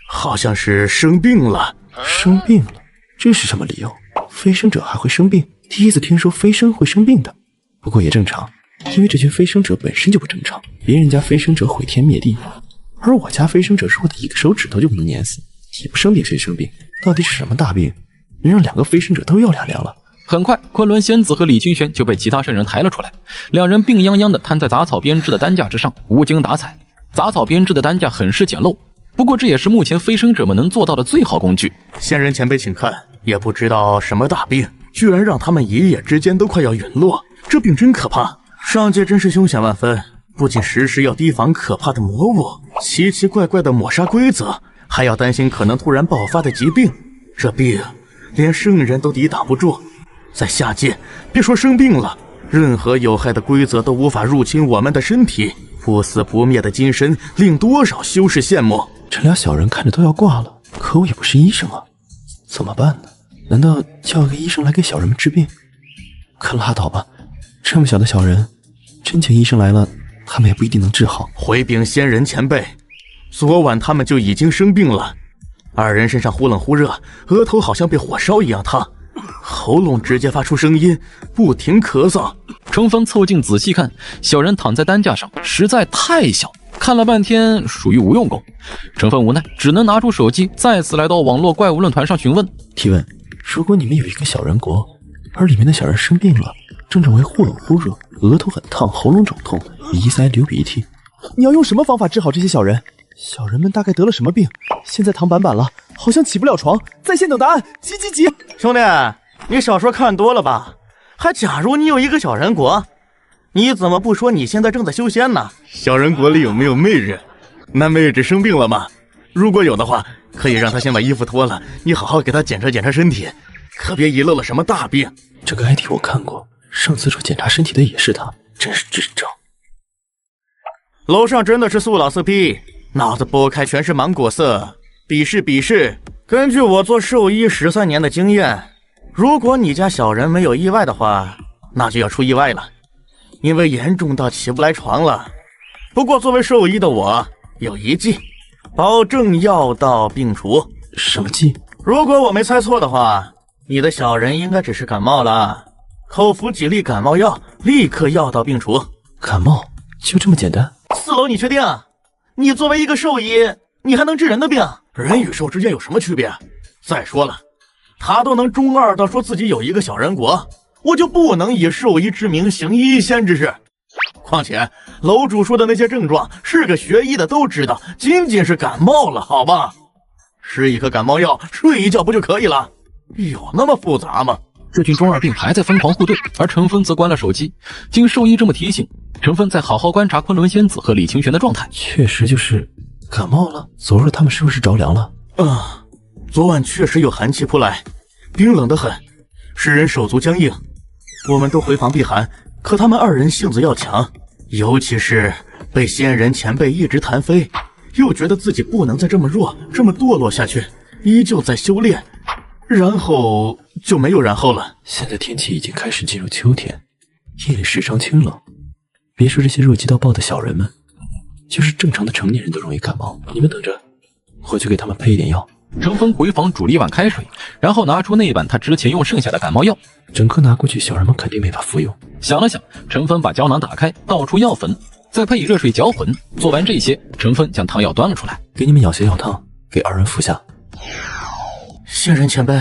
好像是生病了。生病了？这是什么理由？飞升者还会生病？第一次听说飞升会生病的。不过也正常，因为这群飞升者本身就不正常。别人家飞升者毁天灭地，而我家飞升者弱的一个手指头就不能碾死。你不生病谁生病？到底是什么大病，能让两个飞升者都要2两了？很快，昆仑仙子和李清玄就被其他圣人抬了出来，两人病殃殃地瘫在杂草编织的担架之上，无精打采。杂草编织的担架很是简陋，不过这也是目前飞升者们能做到的最好工具。仙人前辈请看，也不知道什么大病，居然让他们一夜之间都快要陨落，这病真可怕。上界真是凶险万分，不仅时时要提防可怕的魔物、奇奇怪怪的抹杀规则，还要担心可能突然爆发的疾病。这病连圣人都抵挡不住，在下界别说生病了，任何有害的规则都无法入侵我们的身体。不死不灭的金身令多少修士羡慕。这俩小人看着都要挂了，可我也不是医生啊，怎么办呢？难道叫个医生来给小人们治病？可拉倒吧，这么小的小人，真请医生来了，他们也不一定能治好。回禀仙人前辈，昨晚他们就已经生病了，二人身上忽冷忽热，额头好像被火烧一样烫，喉咙直接发出声音，不停咳嗽。程峰凑近仔细看，小人躺在担架上，实在太小，看了半天属于无用功。程峰无奈，只能拿出手机，再次来到网络怪物论坛上询问。提问：如果你们有一个小人国，而里面的小人生病了，症状为忽冷忽热，额头很烫，喉咙肿痛，鼻塞流鼻涕，你要用什么方法治好这些小人？小人们大概得了什么病？现在躺板板了，好像起不了床，在线等答案，急！兄弟，你小说看多了吧？还假如你有一个小人国，你怎么不说你现在正在修仙呢？小人国里有没有妹人？那妹子生病了吗？如果有的话，可以让她先把衣服脱了，你好好给她检查检查身体，可别遗漏了什么大病。这个 ID 我看过，上次说检查身体的也是他，真是智障。楼上真的是素老色批，脑子剥开全是芒果色，鄙视。根据我做兽医13年的经验，如果你家小人没有意外的话，那就要出意外了，因为严重到起不来床了。不过作为兽医的我有一计，保证药到病除。什么计？如果我没猜错的话，你的小人应该只是感冒了，口服几粒感冒药，立刻药到病除。感冒就这么简单？4楼你确定？你作为一个兽医，你还能治人的病？人与兽之间有什么区别？再说了，他都能中2到说自己有一个小人国，我就不能以兽医之名行医仙之事。况且楼主说的那些症状，是个学医的都知道，仅仅是感冒了，好吧？吃一颗感冒药，睡一觉不就可以了？有那么复杂吗？这群中二病还在疯狂护队，而程峰则关了手机。经兽医这么提醒，程峰再好好观察昆仑仙子和李清玄的状态。确实就是感冒了。昨日他们是不是着凉了？昨晚确实有寒气扑来，冰冷得很，使人手足僵硬。我们都回房避寒，可他们2人性子要强，尤其是被仙人前辈一直弹飞，又觉得自己不能再这么弱、这么堕落下去，依旧在修炼，然后就没有然后了。现在天气已经开始进入秋天，夜里时常清冷，别说这些弱鸡到爆的小人们，就是正常的成年人都容易感冒。你们等着，我去给他们配一点药。程峰回房煮了一碗开水，然后拿出那碗他之前用剩下的感冒药，整颗拿过去，小人们肯定没法服用。想了想，程峰把胶囊打开，倒出药粉，再配以热水搅混。做完这些，程峰将汤药端了出来，给你们舀些药汤，给二人服下。仙人前辈，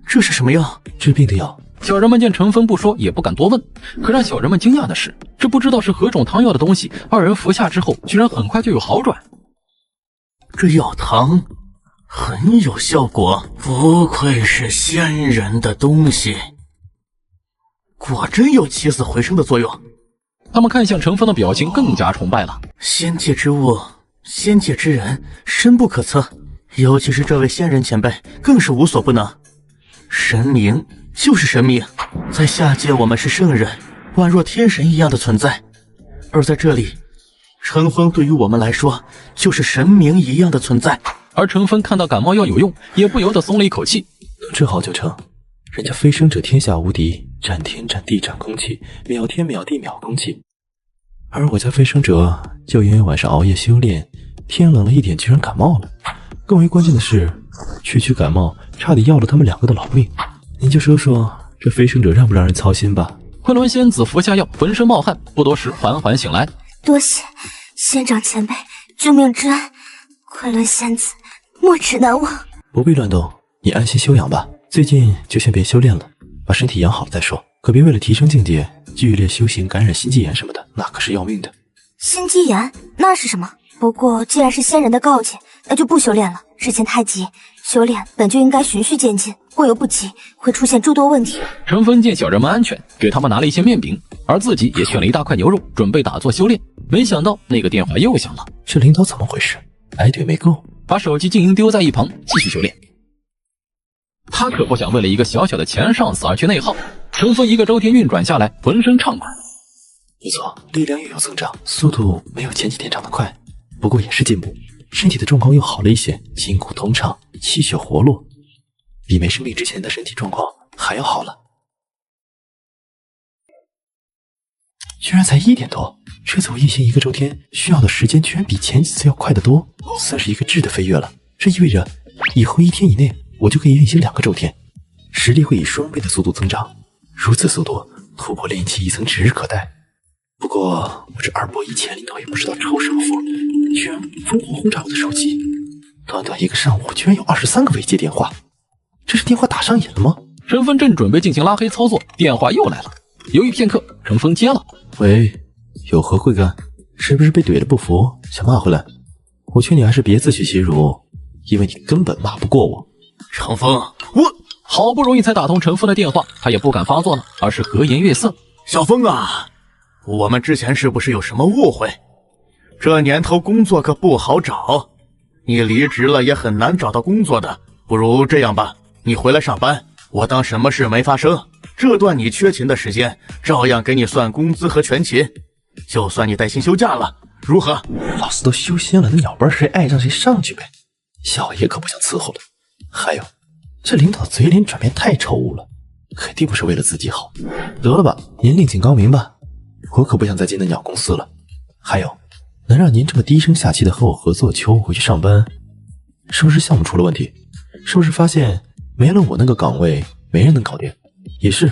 这是什么药？治病的药。小人们见程峰不说，也不敢多问。可让小人们惊讶的是，这不知道是何种汤药的东西，二人服下之后，居然很快就有好转。这药汤很有效果，不愧是仙人的东西，果真有起死回生的作用。他们看向程峰的表情更加崇拜了。仙界之物，仙界之人，深不可测，尤其是这位仙人前辈，更是无所不能。神明就是神明，在下界我们是圣人，宛若天神一样的存在，而在这里，程峰对于我们来说就是神明一样的存在。而程峰看到感冒药有用，也不由得松了一口气。能治好就成，人家飞升者天下无敌，斩天斩地斩空气，秒天秒地秒空气。而我家飞升者就因为晚上熬夜修炼，天冷了一点居然感冒了。更为关键的是，区感冒差点要了他们2个的老命。您就说说这飞升者让不让人操心吧？昆仑仙子服下药，浑身冒汗，不多时缓缓醒来。多谢仙长前辈救命之恩，昆仑仙子没齿难忘。不必乱动，你安心休养吧。最近就先别修炼了，把身体养好了再说。可别为了提升境界，剧烈修行感染心肌炎什么的，那可是要命的。心肌炎那是什么？不过既然是仙人的告诫，那就不修炼了。事情太急，修炼本就应该循序渐进，过犹不及，会出现诸多问题。程峰见小人们安全，给他们拿了一些面饼，而自己也选了一大块牛肉，准备打坐修炼。没想到那个电话又响了，这领导怎么回事？挨怼没够，把手机静音丢在一旁，继续修炼。他可不想为了一个小小的前上司而去内耗。程峰一个周天运转下来，浑身畅快。不错，力量又有增长，速度没有前几天长得快，不过也是进步。身体的状况又好了一些，筋骨通畅，气血活络，比没生病之前的身体状况还要好了。居然才1点多，这次我运行1个周天需要的时间居然比前几次要快得多，算是一个质的飞跃了。这意味着以后1天以内我就可以运行2个周天，实力会以双倍的速度增长。如此速度，突破炼气1层指日可待。不过我这2波以前领导也不知道抽什么风，居然疯狂轰炸我的手机，短短1个上午居然有23个未接电话，这是电话打上瘾了吗？程峰正准备进行拉黑操作，电话又来了。犹豫片刻，程峰接了。喂，有何贵干？是不是被怼了不服，想骂回来？我劝你还是别自取其辱，因为你根本骂不过我。程峰，好不容易才打通程峰的电话，他也不敢发作了，而是和颜悦色。小峰啊，我们之前是不是有什么误会？这年头工作可不好找，你离职了也很难找到工作的。不如这样吧，你回来上班，我当什么事没发生。这段你缺勤的时间，照样给你算工资和全勤，就算你带薪休假了，如何？老子都休仙了，那鸟班谁爱上谁上去呗，小爷可不想伺候了。还有，这领导嘴脸转变太丑恶了，肯定不是为了自己好。得了吧，您另请高明吧，我可不想再进那鸟公司了。还有，能让您这么低声下气的和我合作，求我回去上班，是不是项目出了问题？是不是发现没了我那个岗位没人能搞定？也是，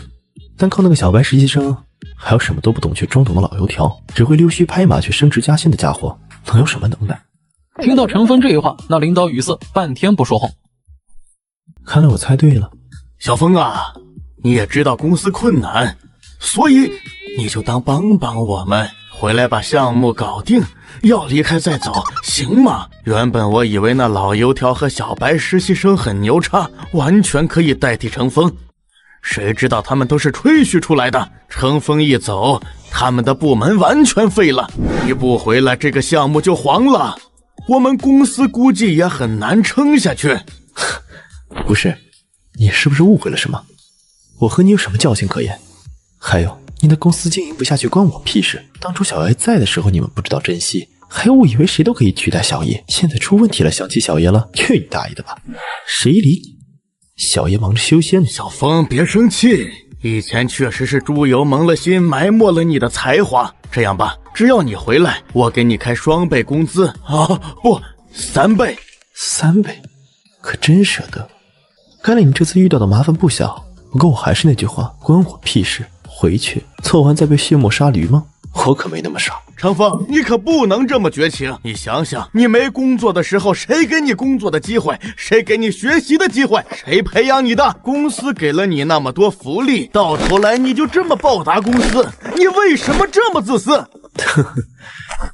单靠那个小白实习生，还有什么都不懂却装懂的老油条，只会溜须拍马却升职加薪的家伙，能有什么能耐？听到程峰这话，那领导语塞，半天不说话。看来我猜对了。小峰啊，你也知道公司困难，所以你就当帮帮我们，回来把项目搞定，要离开再走，行吗？原本我以为那老油条和小白实习生很牛叉，完全可以代替程峰，谁知道他们都是吹嘘出来的。程峰一走，他们的部门完全废了，你不回来，这个项目就黄了，我们公司估计也很难撑下去。不是，你是不是误会了什么？我和你有什么交情可言？还有，你的公司经营不下去关我屁事。当初小爷在的时候你们不知道珍惜，还误以为谁都可以取代小爷，现在出问题了想起小爷了，去你大爷的吧！谁理你？小爷忙着修仙呢。小风别生气，以前确实是猪油蒙了心，埋没了你的才华。这样吧，只要你回来，我给你开2倍工资啊，不，3倍。3倍？可真舍得。看来你这次遇到的麻烦不小，不过我还是那句话，关我屁事。回去凑完再被卸磨杀驴吗？我可没那么傻。长风，你可不能这么绝情。你想想，你没工作的时候，谁给你工作的机会？谁给你学习的机会？谁培养你的？公司给了你那么多福利，到头来你就这么报答公司，你为什么这么自私？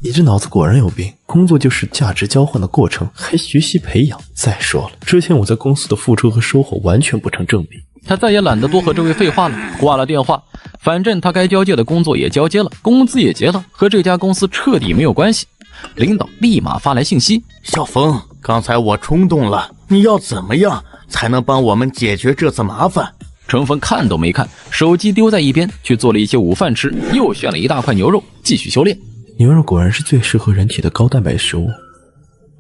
你这脑子果然有病，工作就是价值交换的过程，还学习培养。再说了，之前我在公司的付出和收获完全不成正比。他再也懒得多和这位废话了，挂了电话。反正他该交接的工作也交接了，工资也结了，和这家公司彻底没有关系。领导立马发来信息：小峰，刚才我冲动了，你要怎么样才能帮我们解决这次麻烦？程峰看都没看，手机丢在一边，去做了一些午饭吃，又选了一大块牛肉，继续修炼。牛肉果然是最适合人体的高蛋白食物。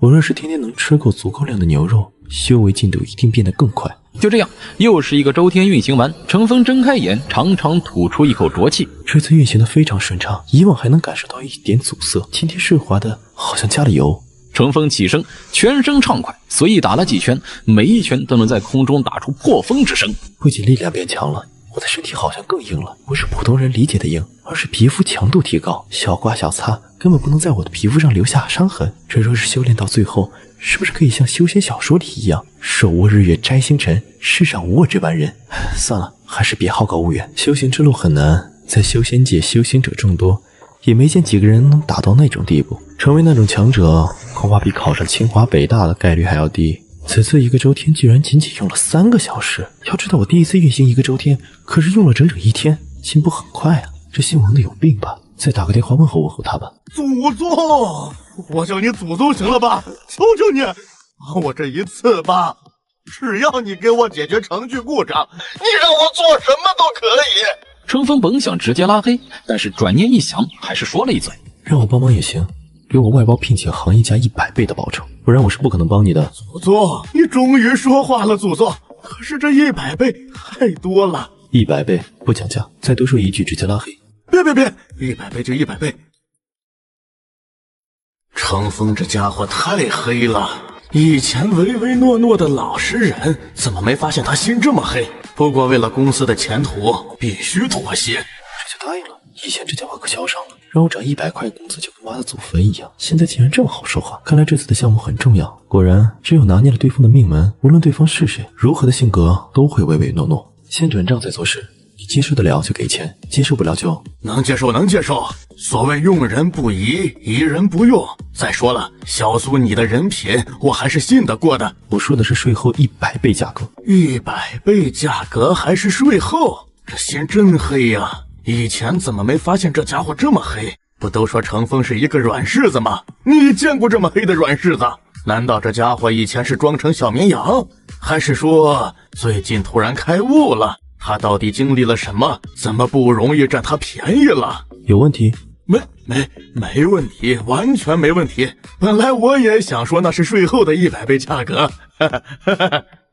我若是天天能吃够足够量的牛肉，修为进度一定变得更快。就这样，又是一个周天运行完，程峰睁开眼，长长吐出一口浊气。这次运行的非常顺畅，以往还能感受到一点阻塞，今天顺滑的好像加了油。程峰起身，全身畅快，随意打了几拳，每一拳都能在空中打出破风之声。不仅力量变强了，我的身体好像更硬了，不是普通人理解的硬，而是皮肤强度提高，小刮小擦根本不能在我的皮肤上留下伤痕。这若是修炼到最后，是不是可以像修仙小说里一样，手握日月摘星辰，世上无我这般人？算了，还是别好高骛远。修行之路很难，在修仙界修行者众多，也没见几个人能达到那种地步。成为那种强者，恐怕比考上清华北大的概率还要低。此次一个周天居然仅仅用了3个小时，要知道我第一次运行一个周天可是用了整整1天，进步很快啊！这姓王的有病吧？再打个电话问候问候他吧。祖宗，我叫你祖宗行了吧？求求你，帮我这一次吧！只要你给我解决程序故障，你让我做什么都可以。程峰本想直接拉黑，但是转念一想，还是说了一嘴：让我帮忙也行，给我外包聘请行业价100倍的报酬，不然我是不可能帮你的。祖宗，你终于说话了，祖宗。可是这100倍太多了。100倍不讲价，再多说一句直接拉黑。别，100倍就100倍。程峰这家伙太黑了，以前唯唯诺诺的老实人，怎么没发现他心这么黑？不过为了公司的前途，必须妥协。这就答应了。以前这家伙可嚣张了，让我涨100块工资就跟挖了祖坟一样，现在竟然这么好说话。看来这次的项目很重要。果然，只有拿捏了对方的命门，无论对方是谁，如何的性格都会唯唯诺诺。先转账再做事，你接受得了就给钱，接受不了就能接受。所谓用人不疑，疑人不用。再说了，小苏你的人品我还是信得过的。我说的是税后100倍价格。100倍价格还是税后？这心真黑呀！以前怎么没发现这家伙这么黑？不都说程峰是一个软柿子吗？你见过这么黑的软柿子？难道这家伙以前是装成小绵羊？还是说最近突然开悟了？他到底经历了什么？怎么不容易占他便宜了？有问题？没问题，完全没问题。本来我也想说那是税后的100倍价格。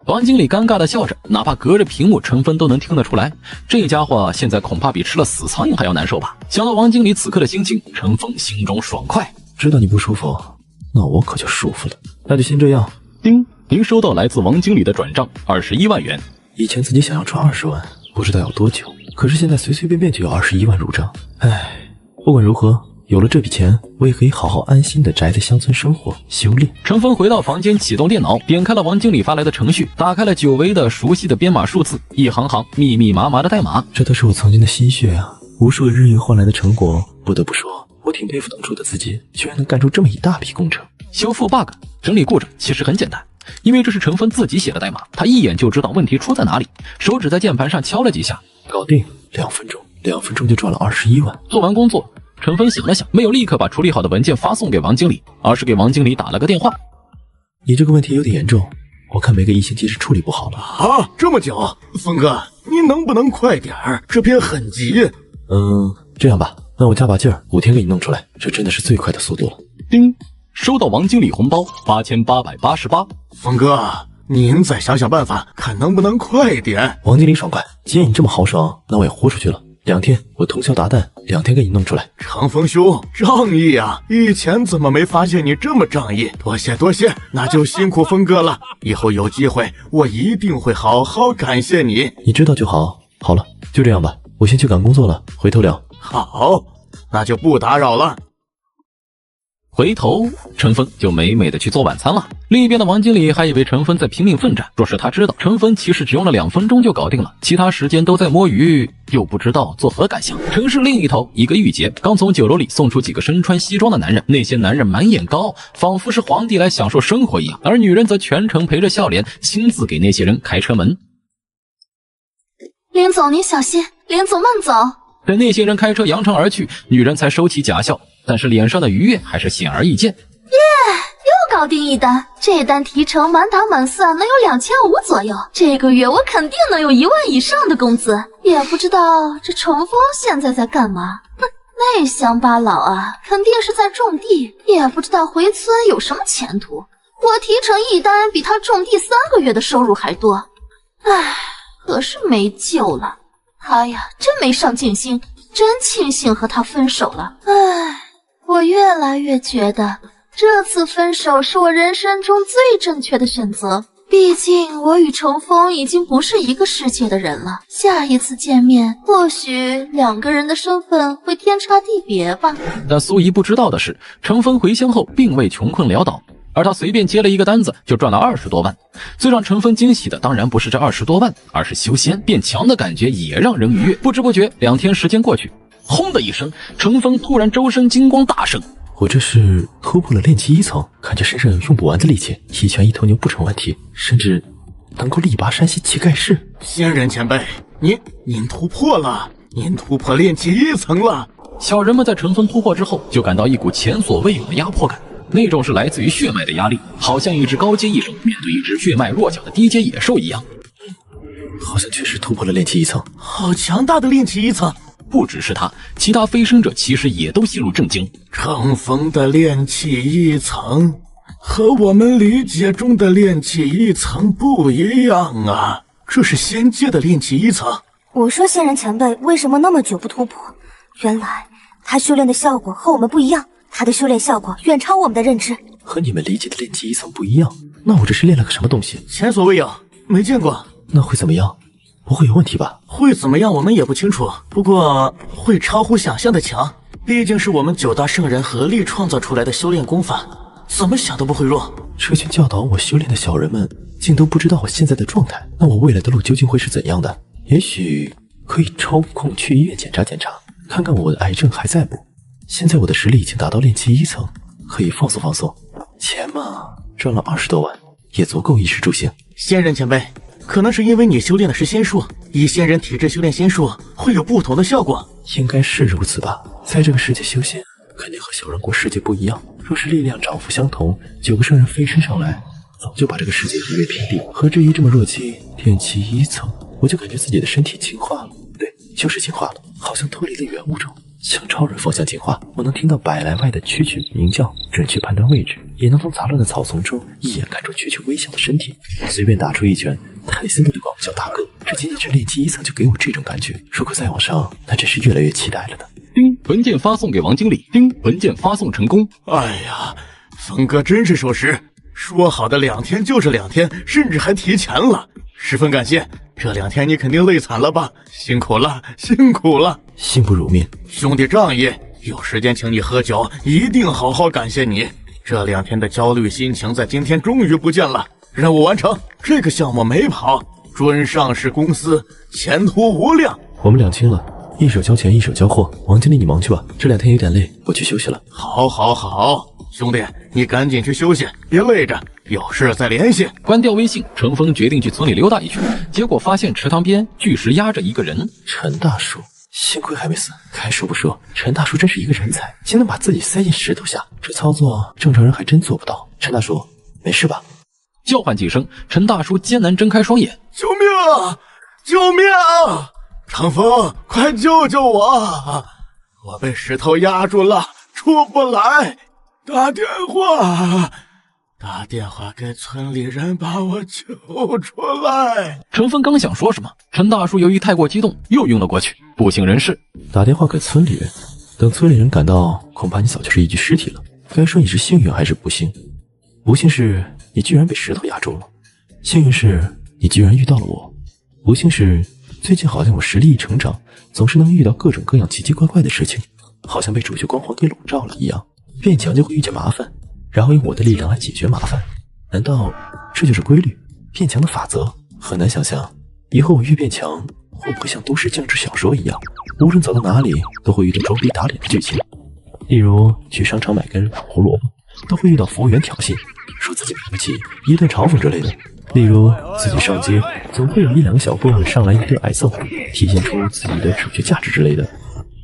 王经理尴尬的笑着，哪怕隔着屏幕，程峰都能听得出来，这家伙现在恐怕比吃了死苍蝇还要难受吧。想到王经理此刻的心情，程峰心中爽快。知道你不舒服，那我可就舒服了。那就先这样。叮，您收到来自王经理的转账21万元。以前自己想要赚20万，不知道要多久，可是现在随随便便就有21万入账。唉，不管如何，有了这笔钱，我也可以好好安心的宅在乡村生活修炼。程峰回到房间，启动电脑，点开了王经理发来的程序，打开了久违的熟悉的编码数字，一行行密密麻麻的代码。这都是我曾经的心血啊，无数日月换来的成果。不得不说，我挺佩服当初的自己，居然能干出这么一大笔工程。修复 bug， 整理故障其实很简单，因为这是程峰自己写的代码，他一眼就知道问题出在哪里，手指在键盘上敲了几下，搞定，2分钟就赚了21万。做完工作，程峰想了想，没有立刻把处理好的文件发送给王经理，而是给王经理打了个电话。你这个问题有点严重，我看每个异形机是处理不好了。啊，这么久，峰哥，你能不能快点儿？这边很急。这样吧，那我加把劲儿，5天给你弄出来，这真的是最快的速度了。叮，收到王经理红包8888。峰哥，您再想想办法，看能不能快一点。王经理爽快，既然你这么豪爽，那我也豁出去了。2天，我通宵达旦，2天给你弄出来。长风兄，仗义啊！以前怎么没发现你这么仗义？多谢多谢，那就辛苦峰哥了。以后有机会，我一定会好好感谢你。你知道就好。好了，就这样吧，我先去赶工作了，回头聊。好，那就不打扰了。回头，陈峰就美美的去做晚餐了。另一边的王经理还以为陈峰在拼命奋战，若是他知道陈峰其实只用了2分钟就搞定了，其他时间都在摸鱼，又不知道作何感想。城市另一头，一个御姐刚从酒楼里送出几个身穿西装的男人，那些男人满眼高傲，仿佛是皇帝来享受生活一样，而女人则全程陪着笑脸，亲自给那些人开车门。林总您小心，林总慢走。等那些人开车扬长而去，女人才收起假笑，但是脸上的愉悦还是显而易见。又搞定一单，这单提成满打满算能有2500左右，这个月我肯定能有1万以上的工资。也不知道这程峰现在在干嘛？哼，那乡巴佬啊，肯定是在种地，也不知道回村有什么前途。我提成一单比他种地3个月的收入还多，唉，可是没救了。他呀，真没上进心，真庆幸和他分手了。唉，我越来越觉得这次分手是我人生中最正确的选择。毕竟我与程峰已经不是一个世界的人了，下一次见面，或许2个人的身份会天差地别吧。但苏怡不知道的是，程峰回乡后并未穷困潦倒，而他随便接了一个单子就赚了20多万。最让程峰惊喜的当然不是这20多万，而是修仙变强的感觉也让人愉悦。不知不觉2天时间过去，轰的一声，程峰突然周身金光大盛。我这是突破了炼气1层，看着身上有用不完的力气，一拳一头牛不成问题，甚至能够力拔山兮气盖世。仙人前辈，您突破了，您突破炼气1层了。小人们在程峰突破之后，就感到一股前所未有的压迫感，那种是来自于血脉的压力，好像一只高阶异兽面对一只血脉弱小的低阶野兽一样。好像确实突破了炼气1层，好强大的炼气1层！不只是他，其他飞升者其实也都陷入震惊。程峰的炼气1层和我们理解中的炼气1层不一样啊，这是仙界的炼气1层。我说仙人前辈为什么那么久不突破？原来他修炼的效果和我们不一样，他的修炼效果远超我们的认知。和你们理解的炼气1层不一样，那我这是练了个什么东西？前所未有，没见过。那会怎么样？不会有问题吧？会怎么样我们也不清楚，不过会超乎想象的强，毕竟是我们9大圣人合力创造出来的修炼功法，怎么想都不会弱。这群教导我修炼的小人们竟都不知道我现在的状态，那我未来的路究竟会是怎样的？也许可以抽空去医院检查检查，看看我的癌症还在不。现在我的实力已经达到炼气1层，可以放松放松。钱嘛，赚了20多万，也足够衣食住行。仙人前辈，可能是因为你修炼的是仙术，以仙人体质修炼仙术会有不同的效果。应该是如此吧。在这个世界修仙，肯定和小人国世界不一样。若是力量涨幅相同，9个圣人飞身上来，早就把这个世界夷为平地。何至于这么弱鸡？炼气1层，我就感觉自己的身体进化了。对，就是进化了，好像脱离了原物种，向超人方向进化。我能听到100来外的蛐蛐鸣叫，准确判断位置，也能从杂乱的草丛中一眼看出蛐蛐微小的身体，随便打出一拳，泰森都得管我叫大哥。这仅仅是炼气1层就给我这种感觉，如果再往上，那真是越来越期待了的。叮，文件发送给王经理。叮，文件发送成功。哎呀，峰哥真是守时，说好的2天就是2天，甚至还提前了，十分感谢。这2天你肯定累惨了吧？辛苦了，辛苦了。幸不辱命，兄弟仗义，有时间请你喝酒，一定好好感谢你。这2天的焦虑心情在今天终于不见了。任务完成，这个项目没跑，准上市公司，前途无量。我们2清了，一手交钱一手交货。王经理你忙去吧，这2天有点累，我去休息了。好，兄弟你赶紧去休息，别累着，有事再联系。关掉微信，程峰决定去村里溜达一圈，结果发现池塘边巨石压着一个人。陈大叔，幸亏还没死。该说不说，陈大叔真是一个人才，竟能把自己塞进石头下，这操作正常人还真做不到。陈大叔，没事吧？叫唤几声，陈大叔艰难睁开双眼。救命啊！救命啊！长风，快救救我！我被石头压住了，出不来。打电话给村里人把我救出来。陈峰刚想说什么，陈大叔由于太过激动，又晕了过去。不省人事，打电话给村里人，等村里人赶到，恐怕你早就是一具尸体了。该说你是幸运还是不幸？不幸是你居然被石头压住了，幸运是你居然遇到了我，不幸是最近好像我实力一成长，总是能遇到各种各样奇奇怪怪的事情，好像被主角光环给笼罩了一样，变强就会遇见麻烦，然后用我的力量来解决麻烦。难道这就是规律，变强的法则？很难想象以后我越变强，会不会像都市降智小说一样，无论走到哪里都会遇到装逼打脸的剧情。例如去商场买根胡萝卜，都会遇到服务员挑衅，说自己买不起，一顿嘲讽之类的。例如自己上街，总会有一两个小混混上来一顿挨揍，体现出自己的主角价值之类的。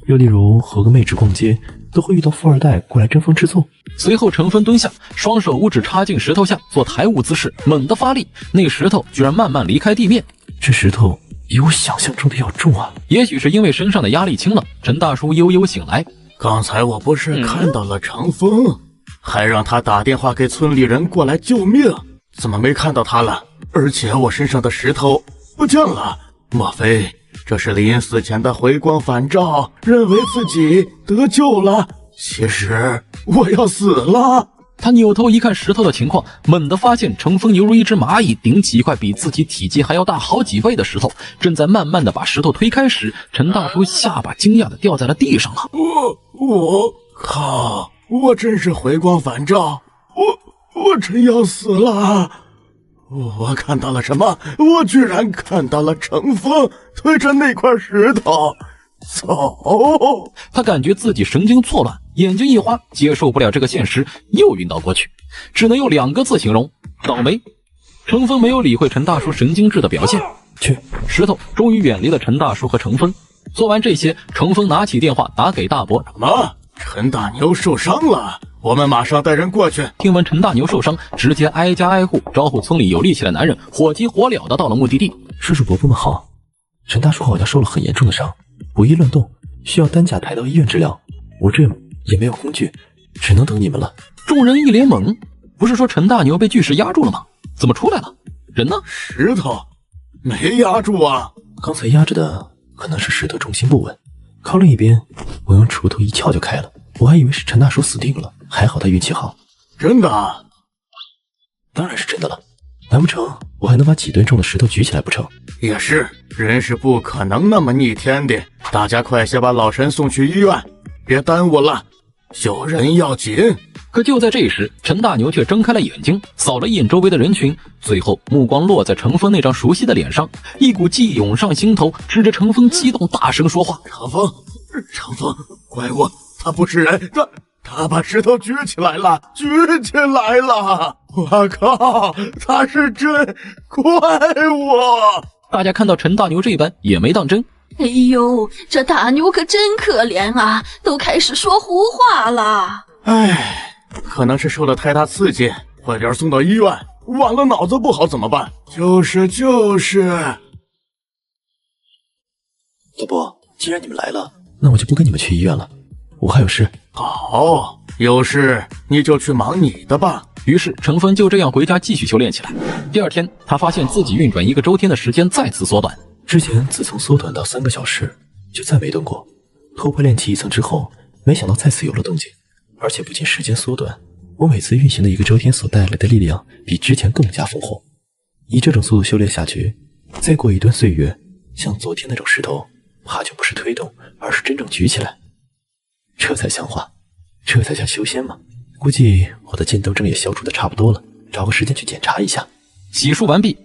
又例如和个妹纸逛街，都会遇到富二代过来争风吃醋。随后陈峰蹲下，双手五指插进石头下做抬物姿势，猛地发力，那石头居然慢慢离开地面。这石头比我想象中的要重啊！也许是因为身上的压力轻了，陈大叔悠悠醒来。刚才我不是看到了长风，还让他打电话给村里人过来救命，怎么没看到他了？而且我身上的石头不见了，莫非这是临死前的回光返照，认为自己得救了？其实我要死了。他扭头一看石头的情况，猛地发现程峰犹如一只蚂蚁顶起一块比自己体积还要大好几倍的石头，正在慢慢的把石头推开时，陈大叔下巴惊讶的掉在了地上了。我靠！我真是回光返照，我真要死了！我看到了什么？我居然看到了程峰推着那块石头走。他感觉自己神经错乱，眼睛一花，接受不了这个现实，又晕倒过去，只能用2个字形容：倒霉。程峰没有理会陈大叔神经质的表现，石头终于远离了陈大叔和程峰。做完这些，程峰拿起电话打给大伯。什么？陈大牛受伤了，我们马上带人过去。听闻陈大牛受伤，直接挨家挨户招呼村里有力气的男人，火急火燎的到了目的地。叔叔伯伯们好，陈大叔好像受了很严重的伤，不宜乱动，需要担架抬到医院治疗。我这也没有工具，只能等你们了。众人一脸懵，不是说陈大牛被巨石压住了吗？怎么出来了？人呢？石头没压住啊！刚才压着的可能是石头重心不稳，靠另一边，我用锄头一撬就开了。我还以为是陈大叔死定了，还好他运气好。真的？当然是真的了，难不成我还能把几吨重的石头举起来不成？也是，人是不可能那么逆天的。大家快些把老陈送去医院，别耽误了，救人要紧。可就在这时，陈大牛却睁开了眼睛，扫了一眼周围的人群，最后目光落在程峰那张熟悉的脸上，一股记忆涌上心头，指着程峰激动大声说话：程峰，怪物，他不是人，他把石头举起来了！我靠，他是真怪物！大家看到陈大牛这般也没当真。哎呦，这大牛可真可怜啊，都开始说胡话了。唉，可能是受了太大刺激，快点送到医院，晚了脑子不好怎么办？就是。大伯，既然你们来了，那我就不跟你们去医院了，我还有事。好，有事你就去忙你的吧。于是程峰就这样回家继续修炼起来。第二天，他发现自己运转1个周天的时间再次缩短。之前自从缩短到3个小时，就再没动过。突破炼气1层之后，没想到再次有了动静，而且不仅时间缩短，我每次运行的1个周天所带来的力量比之前更加丰厚。以这种速度修炼下去，再过1段岁月，像昨天那种石头，怕就不是推动，而是真正举起来。这才像话，这才叫修仙嘛。估计我的剑斗症也消除的差不多了，找个时间去检查一下。洗漱完毕，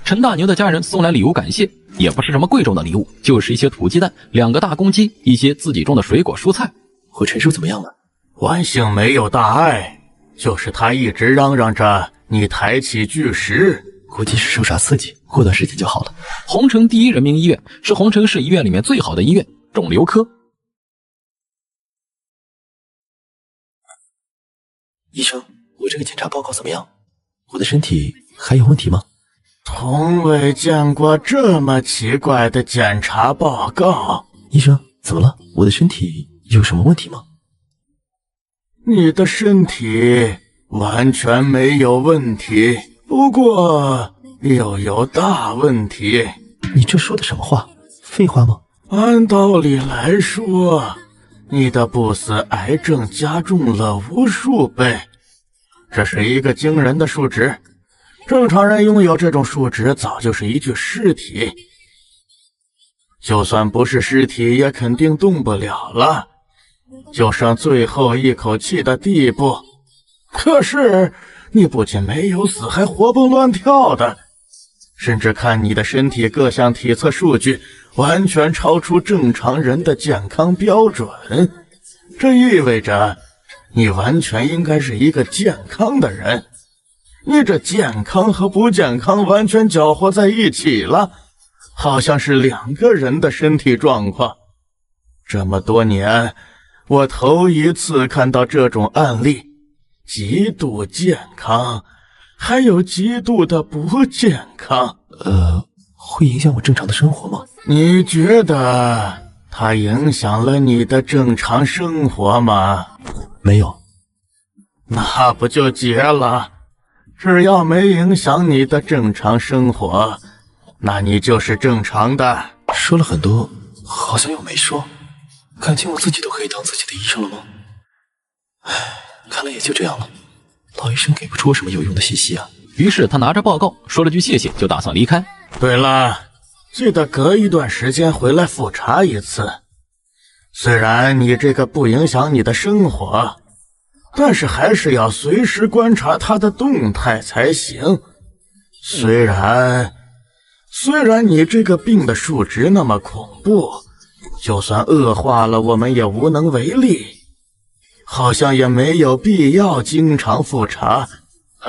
陈大牛的家人送来礼物感谢，也不是什么贵重的礼物，就是一些土鸡蛋、2个大公鸡，一些自己种的水果蔬菜。和陈叔怎么样了？万幸没有大碍，就是他一直嚷嚷着你抬起巨石，估计是受啥刺激，过段时间就好了。红城第1人民医院是红城市医院里面最好的医院，肿瘤科。医生，我这个检查报告怎么样？我的身体还有问题吗？从未见过这么奇怪的检查报告。医生，怎么了？我的身体有什么问题吗？你的身体完全没有问题，不过又有大问题。你这说的什么话？废话吗？按道理来说，你的不死癌症加重了无数倍，这是一个惊人的数值。正常人拥有这种数值早就是一具尸体，就算不是尸体也肯定动不了了，就剩最后一口气的地步。可是你不仅没有死，还活蹦乱跳的，甚至看你的身体各项体测数据完全超出正常人的健康标准，这意味着你完全应该是一个健康的人。你这健康和不健康完全搅和在一起了，好像是两个人的身体状况。这么多年，我头一次看到这种案例，极度健康，还有极度的不健康。会影响我正常的生活吗？你觉得它影响了你的正常生活吗？没有。那不就结了？只要没影响你的正常生活，那你就是正常的。说了很多，好像又没说。感情我自己都可以当自己的医生了吗？唉，看来也就这样了。老医生给不出我什么有用的信息啊。于是他拿着报告说了句谢谢，就打算离开。对了，记得隔一段时间回来复查一次。虽然你这个不影响你的生活，但是还是要随时观察它的动态才行。虽然你这个病的数值那么恐怖，就算恶化了我们也无能为力，好像也没有必要经常复查。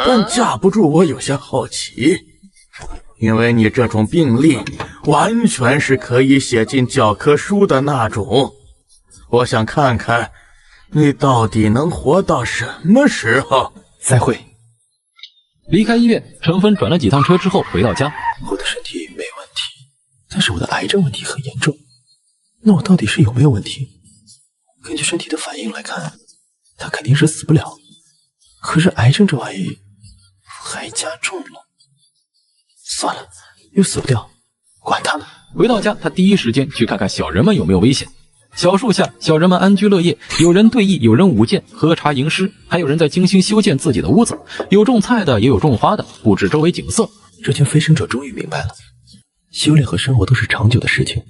但架不住我有些好奇，因为你这种病例完全是可以写进教科书的那种，我想看看你到底能活到什么时候。再会。离开医院，陈芬转了几趟车之后回到家。我的身体没问题，但是我的癌症问题很严重。那我到底是有没有问题？根据身体的反应来看，他肯定是死不了。可是癌症这玩意还加重了，算了，又死不掉，管他呢。回到家，他第一时间去看看小人们有没有危险。小树下，小人们安居乐业，有人对弈，有人舞剑，喝茶吟诗，还有人在精心修建自己的屋子，有种菜的，也有种花的，布置周围景色。这群飞升者终于明白了，修炼和生活都是长久的事情，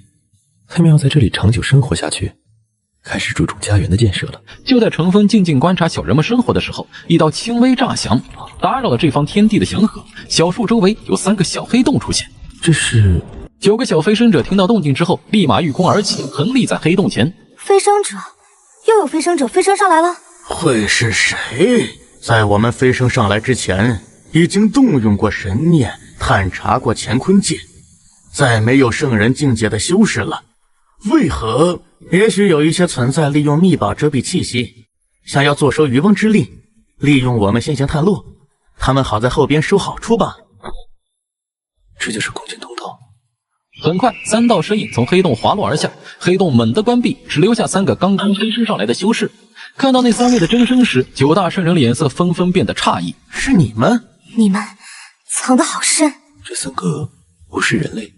他们要在这里长久生活下去，开始注重家园的建设了。就在程峰静静观察小人们生活的时候，一道轻微炸响打扰了这方天地的祥和。小树周围有3个小黑洞出现，这是9个小飞升者听到动静之后，立马御空而起，横立在黑洞前。飞升者，又有飞升者飞升上来了。会是谁？在我们飞升上来之前，已经动用过神念，探查过乾坤界，再没有圣人境界的修士了。为何？也许有一些存在利用秘宝遮蔽气息，想要坐收渔翁之利，利用我们先行探路，他们好在后边收好处吧。这就是空间通道。很快，3道身影从黑洞滑落而下，黑洞猛地关闭，只留下3个刚刚飞升上来的修士。看到那3位的真身时，9大圣人脸色纷纷变得诧异。是你们？你们藏得好深。这3个不是人类，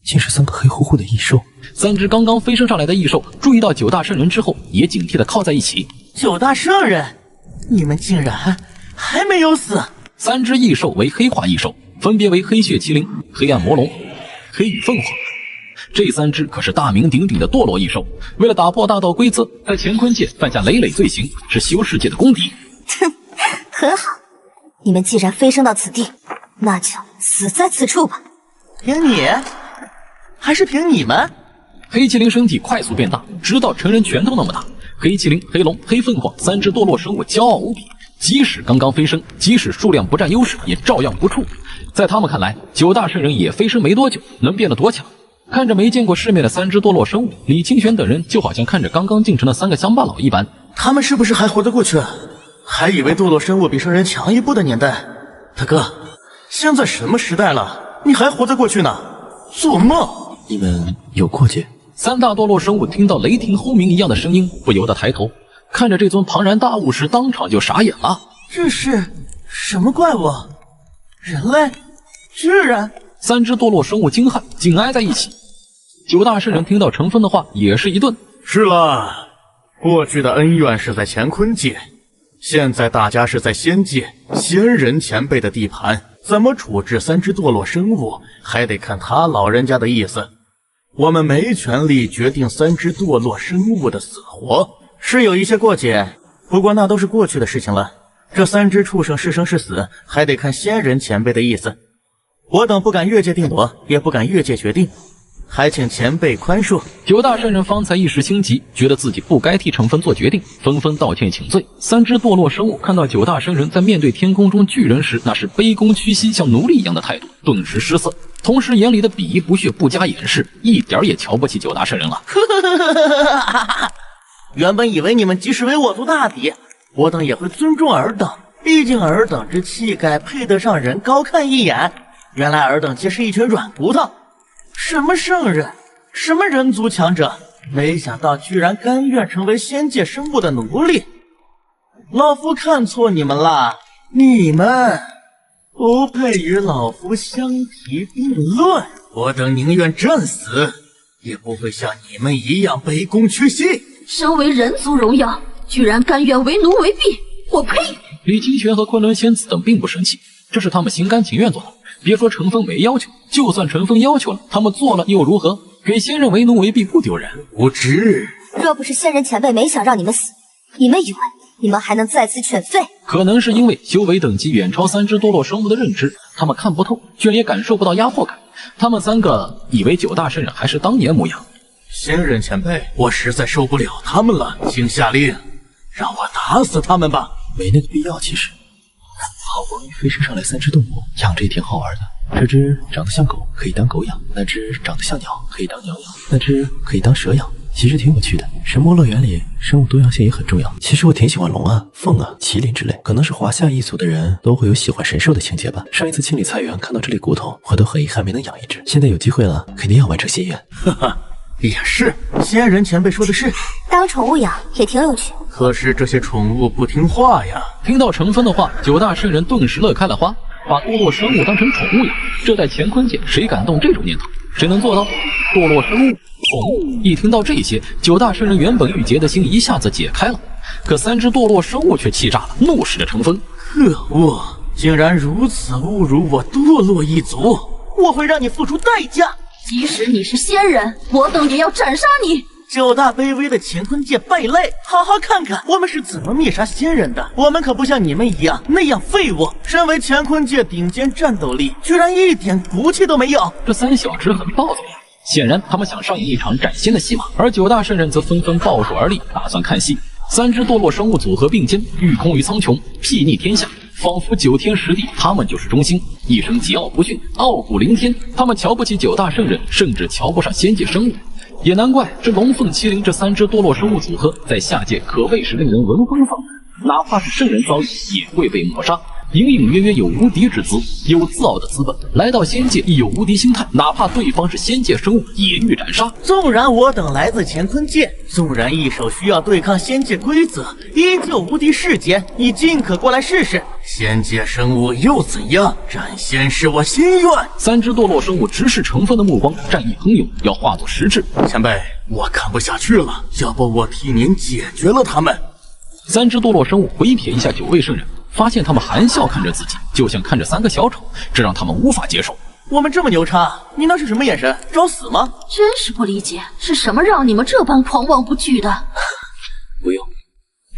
竟是3个黑乎乎的异兽。3只刚刚飞升上来的异兽注意到9大圣人之后，也警惕地靠在一起。9大圣人，你们竟然还没有死！3只异兽为黑化异兽，分别为黑血麒麟、黑暗魔龙、黑羽凤凰。这3只可是大名鼎鼎的堕落异兽，为了打破大道规则，在乾坤界犯下累累罪行，是修世界的公敌。哼，很好，你们既然飞升到此地，那就死在此处吧。凭你？还是凭你们？黑麒麟身体快速变大，直到成人拳头那么大。黑麒麟、黑龙、黑凤凰3只堕落生物骄傲无比，即使刚刚飞升，即使数量不占优势，也照样不怵。在他们看来，9大圣人也飞升没多久，能变得多强？看着没见过世面的3只堕落生物，李清玄等人就好像看着刚刚进城的3个乡巴佬一般。他们是不是还活得过去？还以为堕落生物比圣人强一步的年代。大哥，现在什么时代了？你还活在过去呢？做梦！你们有过节？三大堕落生物听到雷霆轰鸣一样的声音，不由得抬头看着这尊庞然大物时，当场就傻眼了。这是什么怪物？人类？巨人？三只堕落生物惊骇，紧挨在一起。九大圣人听到陈峰的话，也是一顿。是了，过去的恩怨是在乾坤界，现在大家是在仙界，仙人前辈的地盘，怎么处置三只堕落生物，还得看他老人家的意思。我们没权利决定三只堕落生物的死活，是有一些过节，不过那都是过去的事情了。这三只畜生是生是死，还得看仙人前辈的意思。我等不敢越界定夺，也不敢越界决定，还请前辈宽恕。九大圣人方才一时心急，觉得自己不该替陈峰做决定，纷纷道歉请罪。三只堕落生物看到九大圣人在面对天空中巨人时，那是卑躬屈膝像奴隶一样的态度，顿时失色，同时眼里的鄙夷不屑不加掩饰，一点也瞧不起九大圣人了。原本以为你们即使为我族大敌，我等也会尊重尔等，毕竟尔等之气概配得上人高看一眼。原来尔等皆是一群软骨头，什么圣人，什么人族强者，没想到居然甘愿成为仙界生物的奴隶。老夫看错你们了，你们不配与老夫相提并论。我等宁愿战死，也不会像你们一样卑躬屈膝。身为人族荣耀，居然甘愿为奴为婢，我呸！李清泉和昆仑仙子等并不生气，这是他们心甘情愿做的。别说陈峰没要求，就算陈峰要求了，他们做了又如何？给仙人为奴为婢不丢人？无知！若不是仙人前辈没想让你们死，你们以为你们还能在此犬吠？可能是因为修为等级远超三只堕落生物的认知，他们看不透，却也感受不到压迫感。他们三个以为九大圣人还是当年模样。仙人前辈，我实在受不了他们了，请下令让我打死他们吧。没那个必要，其实。好不容易飞升上来三只动物，养着也挺好玩的。这只长得像狗，可以当狗养；那只长得像鸟，可以当鸟养；那只可以当蛇养。其实挺有趣的。神魔乐园里生物多样性也很重要。其实我挺喜欢龙啊、凤啊、麒麟之类，可能是华夏一族的人都会有喜欢神兽的情节吧。上一次清理菜园看到这类骨头，我都很遗憾没能养一只。现在有机会了，肯定要完成心愿。哈哈，也是，仙人前辈说的是，当宠物养也挺有趣。可是这些宠物不听话呀。听到陈峰的话，九大圣人顿时乐开了花，把堕落生物当成宠物养。这在乾坤界，谁敢动这种念头？谁能做到？堕落生物、宠物。一听到这些，九大圣人原本郁结的心一下子解开了。可三只堕落生物却气炸了，怒视着陈峰。可恶，竟然如此侮辱我堕落一族！我会让你付出代价。即使你是仙人，我等也要斩杀你！九大卑微的乾坤界败类，好好看看我们是怎么灭杀仙人的。我们可不像你们一样那样废物。身为乾坤界顶尖战斗力，居然一点骨气都没有。这三小只很暴躁呀，显然他们想上演一场斩仙的戏码。而九大圣人则纷纷抱树而立，打算看戏。三只堕落生物组合并肩，御空于苍穹，睥睨天下，仿佛九天十地，他们就是中心，一生桀骜不驯，傲骨凌天。他们瞧不起九大圣人，甚至瞧不上仙界生物。也难怪这龙凤麒麟这三只堕落生物组合在下界可谓是令人闻风丧胆，哪怕是圣人遭遇也会被抹杀。隐隐约约有无敌之姿，有自傲的资本。来到仙界亦有无敌心态，哪怕对方是仙界生物，也欲斩杀。纵然我等来自乾坤界，纵然一手需要对抗仙界规则，依旧无敌世间。你尽可过来试试。仙界生物又怎样？斩仙是我心愿。三只堕落生物直视陈峰的目光，战意亨涌，要化作实质。前辈，我看不下去了，要不我替您解决了他们。三只堕落生物回瞥一下九位圣人，发现他们含笑看着自己，就像看着三个小丑，这让他们无法接受。我们这么牛叉，你那是什么眼神？找死吗？真是不理解，是什么让你们这般狂妄不惧的？不用，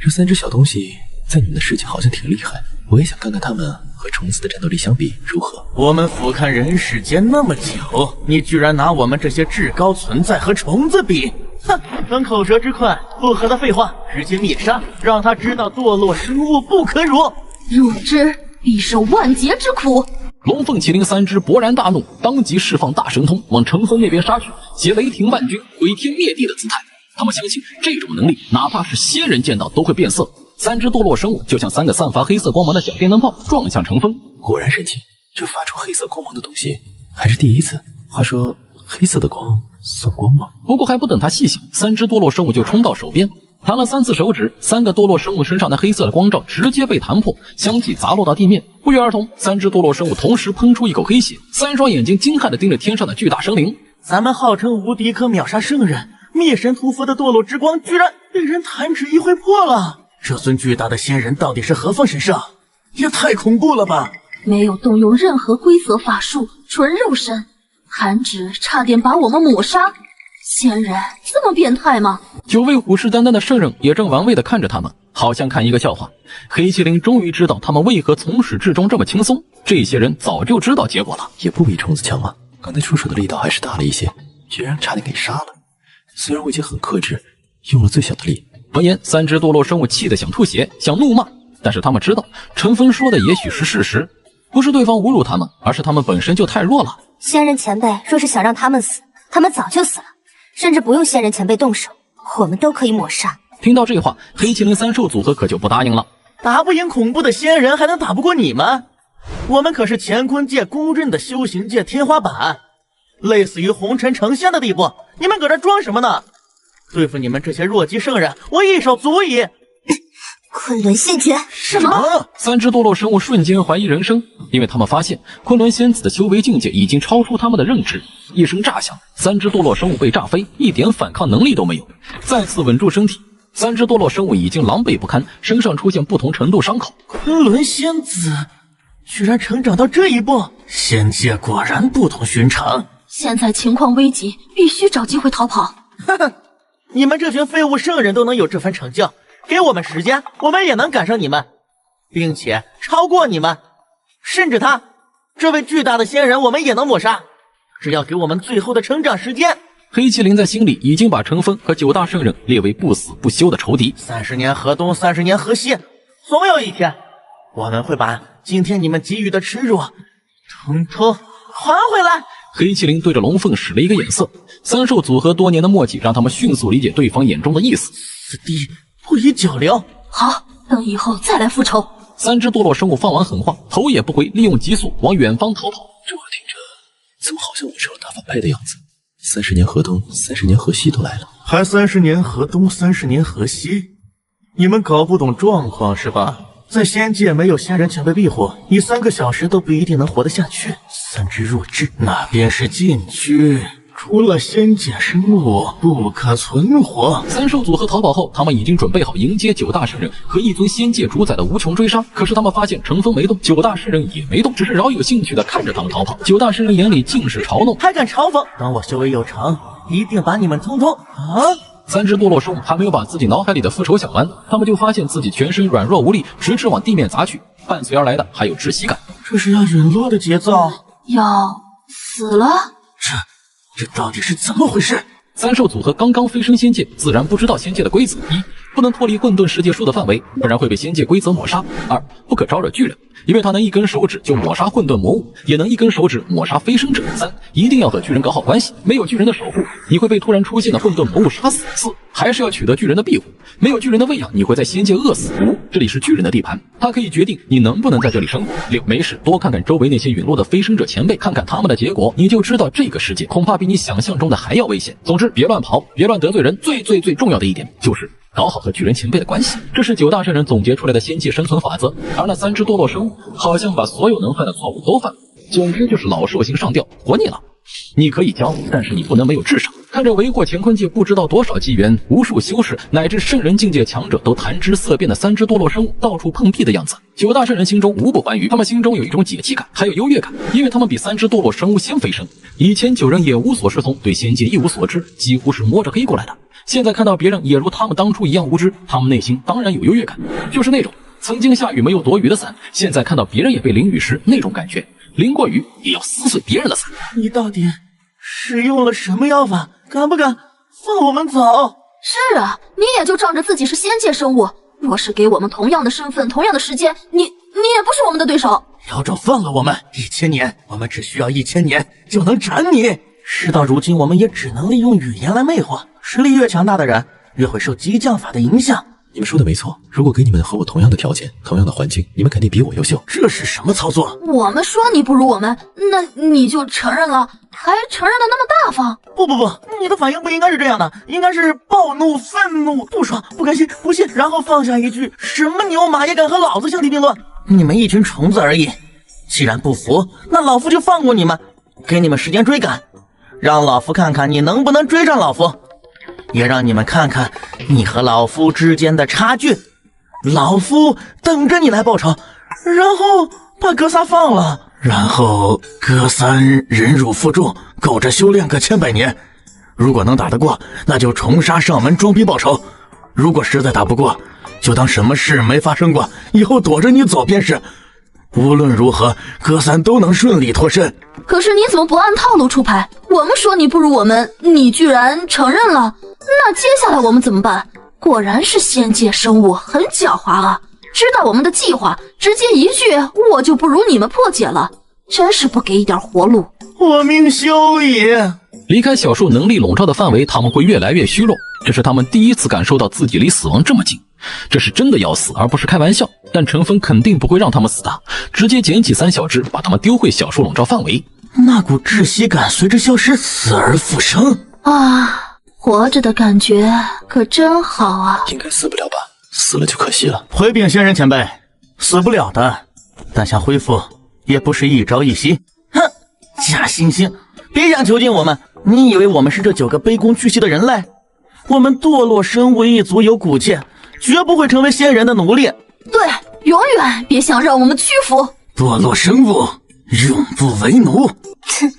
这三只小东西在你们的世界好像挺厉害，我也想看看他们和虫子的战斗力相比如何。我们俯瞰人世间那么久，你居然拿我们这些至高存在和虫子比？哼，等口舌之快，不和的废话，直接灭杀，让他知道堕落生物不可辱。入之必受万劫之苦。龙凤麒麟三只勃然大怒，当即释放大神通往陈峰那边杀去，携雷霆万钧、毁天灭地的姿态。他们相信这种能力，哪怕是仙人见到都会变色。三只堕落生物就像三个散发黑色光芒的小电灯泡，撞向陈峰。果然神奇，这发出黑色光芒的东西还是第一次。话说，黑色的光算光吗？不过还不等他细想，3只堕落生物就冲到手边，弹了3次手指，3个堕落生物身上的黑色的光罩直接被弹破，相继砸落到地面。不约而同，3只堕落生物同时喷出一口黑血，3双眼睛惊骇地盯着天上的巨大生灵。咱们号称无敌可秒杀圣人、灭神屠佛的堕落之光，居然被人弹指一挥破了！这尊巨大的仙人到底是何方神圣？也太恐怖了吧！没有动用任何规则法术，纯肉身，弹指差点把我们抹杀。仙人这么变态吗？9位虎视眈眈的圣人也正玩味地看着他们，好像看一个笑话。黑麒麟终于知道他们为何从始至终这么轻松，这些人早就知道结果了。也不比虫子强啊，刚才出手的力道还是大了一些，居然差点给杀了。虽然我已经很克制，用了最小的力。闻言，3只堕落生物气得想吐血，想怒骂，但是他们知道陈峰说的也许是事实，不是对方侮辱他们，而是他们本身就太弱了。仙人前辈若是想让他们死，他们早就死了，甚至不用仙人前辈动手，我们都可以抹杀。听到这话，黑麒麟3兽组合可就不答应了。打不赢恐怖的仙人，还能打不过你们？我们可是乾坤界公认的修行界天花板，类似于红尘成仙的地步，你们搁这装什么呢？对付你们这些弱鸡圣人，我一手足矣。昆仑仙诀？什么？3只堕落生物瞬间怀疑人生，因为他们发现昆仑仙子的修为境界已经超出他们的认知。一声炸响，3只堕落生物被炸飞，一点反抗能力都没有。再次稳住身体，3只堕落生物已经狼狈不堪，身上出现不同程度伤口。昆仑仙子居然成长到这一步，仙界果然不同寻常。现在情况危急，必须找机会逃跑。哈哈，你们这群废物圣人都能有这番成就，给我们时间，我们也能赶上你们，并且超过你们，甚至他这位巨大的仙人，我们也能抹杀。只要给我们最后的成长时间。黑麒麟在心里已经把陈峰和9大圣人列为不死不休的仇敌。30年河东，30年河西，总有一天，我们会把今天你们给予的耻辱，统统还回来。黑麒麟对着龙凤使了一个眼色，3兽组合多年的默契让他们迅速理解对方眼中的意思。此地不宜久留。好，等以后再来复仇。3只堕落生物放完狠话，头也不回，利用急速往远方逃跑。这话听着怎么好像我是要大反派的样子？30年河东，30年河西都来了，还30年河东，30年河西？你们搞不懂状况是吧？在仙界没有仙人前辈庇护，你3个小时都不一定能活得下去。3只弱智，那便是禁区，除了仙界生物不可存活。3兽组合逃跑后，他们已经准备好迎接9大圣人和一尊仙界主宰的无穷追杀。可是他们发现陈峰没动，9大圣人也没动，只是饶有兴趣地看着他们逃跑。9大圣人眼里尽是嘲弄，还敢嘲讽？等我修为有成，一定把你们通通3只堕落生物还没有把自己脑海里的复仇想完，他们就发现自己全身软弱无力，直直往地面砸去，伴随而来的还有窒息感。这是要陨落的节奏，要死了？这到底是怎么回事？3兽组合刚刚飞升仙界，自然不知道仙界的规则：一、不能脱离混沌世界树的范围，不然会被仙界规则抹杀；二、不可招惹巨人，因为他能一根手指就抹杀混沌魔物，也能一根手指抹杀飞升者；三、一定要和巨人搞好关系，没有巨人的守护，你会被突然出现的混沌魔物杀死；四、还是要取得巨人的庇护，没有巨人的喂养，你会在仙界饿死；五、这里是巨人的地盘，他可以决定你能不能在这里生活；六、没事多看看周围那些陨落的飞升者前辈，看看他们的结果，你就知道这个世界恐怕比你想象中的还要危险。总之，别乱跑，别乱得罪人，最重要的一点就是搞好和巨人前辈的关系，这是9大圣人总结出来的仙界生存法则。而那3只堕落生物好像把所有能犯的错误都犯了，总之就是老兽型上吊，活腻了。你可以教，但是你不能没有智商。看着为祸乾坤界不知道多少纪元，无数修士乃至圣人境界强者都谈之色变的3只堕落生物到处碰壁的样子，9大圣人心中无不欢愉，他们心中有一种解气感，还有优越感，因为他们比3只堕落生物先飞升。以前9人也无所适从，对仙界一无所知，几乎是摸着黑过来的。现在看到别人也如他们当初一样无知，他们内心当然有优越感，就是那种曾经下雨没有躲雨的伞，现在看到别人也被淋雨时那种感觉，淋过雨也要撕碎别人的伞。你到底使用了什么妖法？敢不敢放我们走？是啊，你也就仗着自己是仙界生物，若是给我们同样的身份，同样的时间，你也不是我们的对手。妖咒放了我们，1000年，我们只需要1000年就能斩你。事到如今，我们也只能利用语言来魅惑，实力越强大的人越会受激将法的影响。你们说的没错，如果给你们和我同样的条件，同样的环境，你们肯定比我优秀。这是什么操作？我们说你不如我们，那你就承认了，还承认的那么大方？不，你的反应不应该是这样的，应该是暴怒、愤怒、不爽、不甘心、不信，然后放下一句什么牛马也敢和老子相提并论？你们一群虫子而已。既然不服，那老夫就放过你们，给你们时间追赶，让老夫看看你能不能追上老夫。也让你们看看你和老夫之间的差距，老夫等着你来报仇，然后把哥仨放了，然后哥三忍辱负重，苟着修炼个千百年。如果能打得过，那就重杀上门装逼报仇；如果实在打不过，就当什么事没发生过，以后躲着你走便是。无论如何，哥三都能顺利脱身。可是你怎么不按套路出牌？我们说你不如我们，你居然承认了，那接下来我们怎么办？果然是仙界生物，很狡猾啊！知道我们的计划，直接一句我就不如你们破解了，真是不给一点活路。我命休矣！离开小树能力笼罩的范围，他们会越来越虚弱。这是他们第一次感受到自己离死亡这么近，这是真的要死，而不是开玩笑。但陈峰肯定不会让他们死的，直接捡起三小只，把他们丢回小树笼罩范围。那股窒息感随着消失，死而复生啊！活着的感觉可真好啊！应该死不了吧？死了就可惜了。回禀仙人前辈，死不了的，但想恢复也不是一朝一夕。哼，假惺惺，别想囚禁我们！你以为我们是这9个卑躬屈膝的人类？我们堕落生物一族有骨气，绝不会成为仙人的奴隶。对，永远别想让我们屈服。堕落生物永不为奴。哼，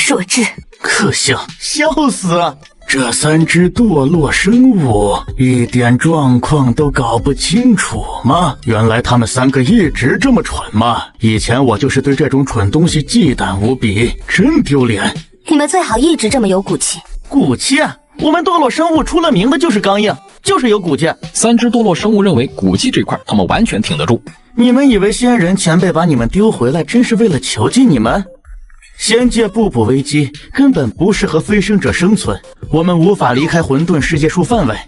弱智，可笑，笑死了！这3只堕落生物一点状况都搞不清楚吗？原来他们3个一直这么蠢吗？以前我就是对这种蠢东西忌惮无比，真丢脸。你们最好一直这么有骨气。骨气？我们堕落生物出了名的就是刚硬，就是有骨气。3只堕落生物认为骨气这块他们完全挺得住。你们以为仙人前辈把你们丢回来真是为了囚禁你们？仙界步步危机，根本不适合飞升者生存，我们无法离开混沌世界树范围，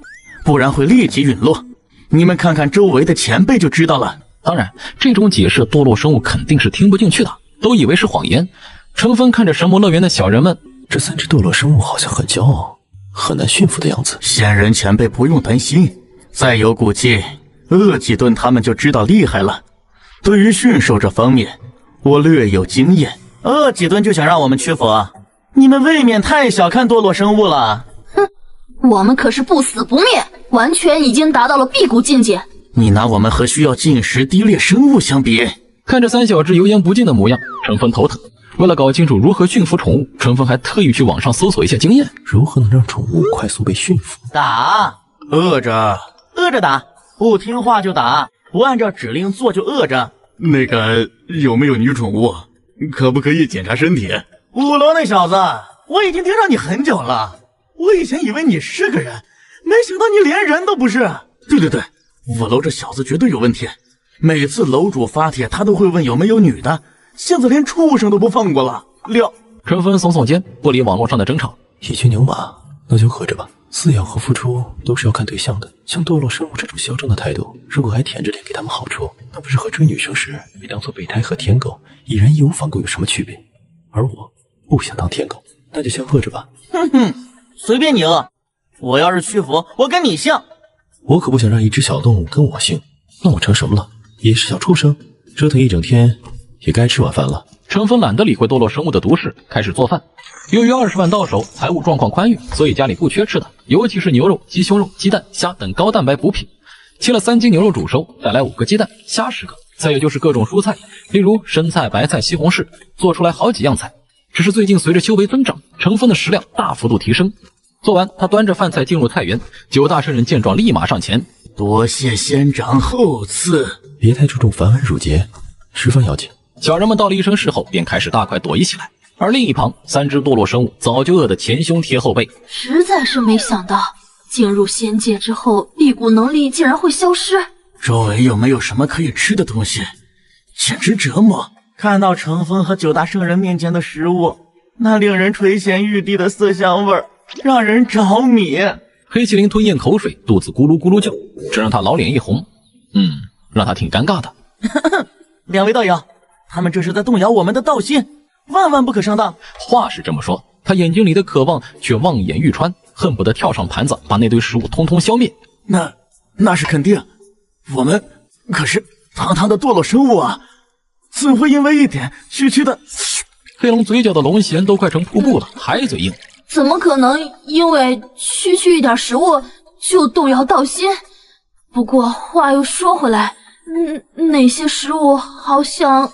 不然会立即陨落。你们看看周围的前辈就知道了。当然，这种解释堕落生物肯定是听不进去的，都以为是谎言。陈峰看着神魔乐园的小人们，这3只堕落生物好像很骄傲，很难驯服的样子。仙人前辈不用担心，再有骨气，饿几顿他们就知道厉害了。对于驯兽这方面，我略有经验。饿几顿就想让我们屈服啊？你们未免太小看堕落生物了。哼，我们可是不死不灭，完全已经达到了辟谷境界。你拿我们和需要进食低劣生物相比？看着3小只油盐不进的模样，陈峰头疼。为了搞清楚如何驯服宠物，陈峰还特意去网上搜索一下经验，如何能让宠物快速被驯服？打，饿着打，不听话就打，不按照指令做就饿着。那个有没有女宠物？可不可以检查身体？5楼那小子，我已经盯上你很久了。我以前以为你是个人，没想到你连人都不是。对，5楼这小子绝对有问题。每次楼主发帖，他都会问有没有女的，现在连畜生都不放过了。陈峰耸耸肩，不理网络上的争吵。一群牛马，那就喝着吧。饲养和付出都是要看对象的。像堕落生物这种嚣张的态度，如果还舔着脸给他们好处，那不是和追女生时被当作备胎和舔狗已然义无反顾有什么区别？而我不想当舔狗，那就先饿着吧。哼哼，随便你饿。我要是屈服，我跟你姓。我可不想让一只小动物跟我姓，那我成什么了？也是小畜生，折腾一整天，也该吃晚饭了。陈峰懒得理会堕落生物的毒誓，开始做饭。由于20万到手，财务状况宽裕，所以家里不缺吃的，尤其是牛肉、鸡胸肉、鸡蛋、虾等高蛋白补品。切了3斤牛肉煮熟，再来5个鸡蛋，虾10个，再也就是各种蔬菜，例如生菜、白菜、西红柿，做出来好几样菜。只是最近随着修为增长，陈峰的食量大幅度提升。做完，他端着饭菜进入菜园，9大圣人见状立马上前，多谢仙长厚赐，别太注重繁文缛节，十分要紧。小人们道了一声是后，便开始大快朵颐起来。而另一旁，3只堕落生物早就饿得前胸贴后背。实在是没想到，进入仙界之后，辟谷能力竟然会消失。周围有没有什么可以吃的东西？简直折磨！看到程峰和9大圣人面前的食物，那令人垂涎欲滴的色香味儿，让人着迷。黑麒麟吞咽口水，肚子咕噜咕噜叫，这让他老脸一红，让他挺尴尬的。两位道友，他们这是在动摇我们的道心，万万不可上当。话是这么说，他眼睛里的渴望却望眼欲穿，恨不得跳上盘子把那堆食物通通消灭。那是肯定，我们可是堂堂的堕落生物啊，怎会因为一点区区的……黑龙嘴角的龙涎都快成瀑布了，还嘴硬。怎么可能因为区一点食物就动摇道心？不过话又说回来，那些食物好像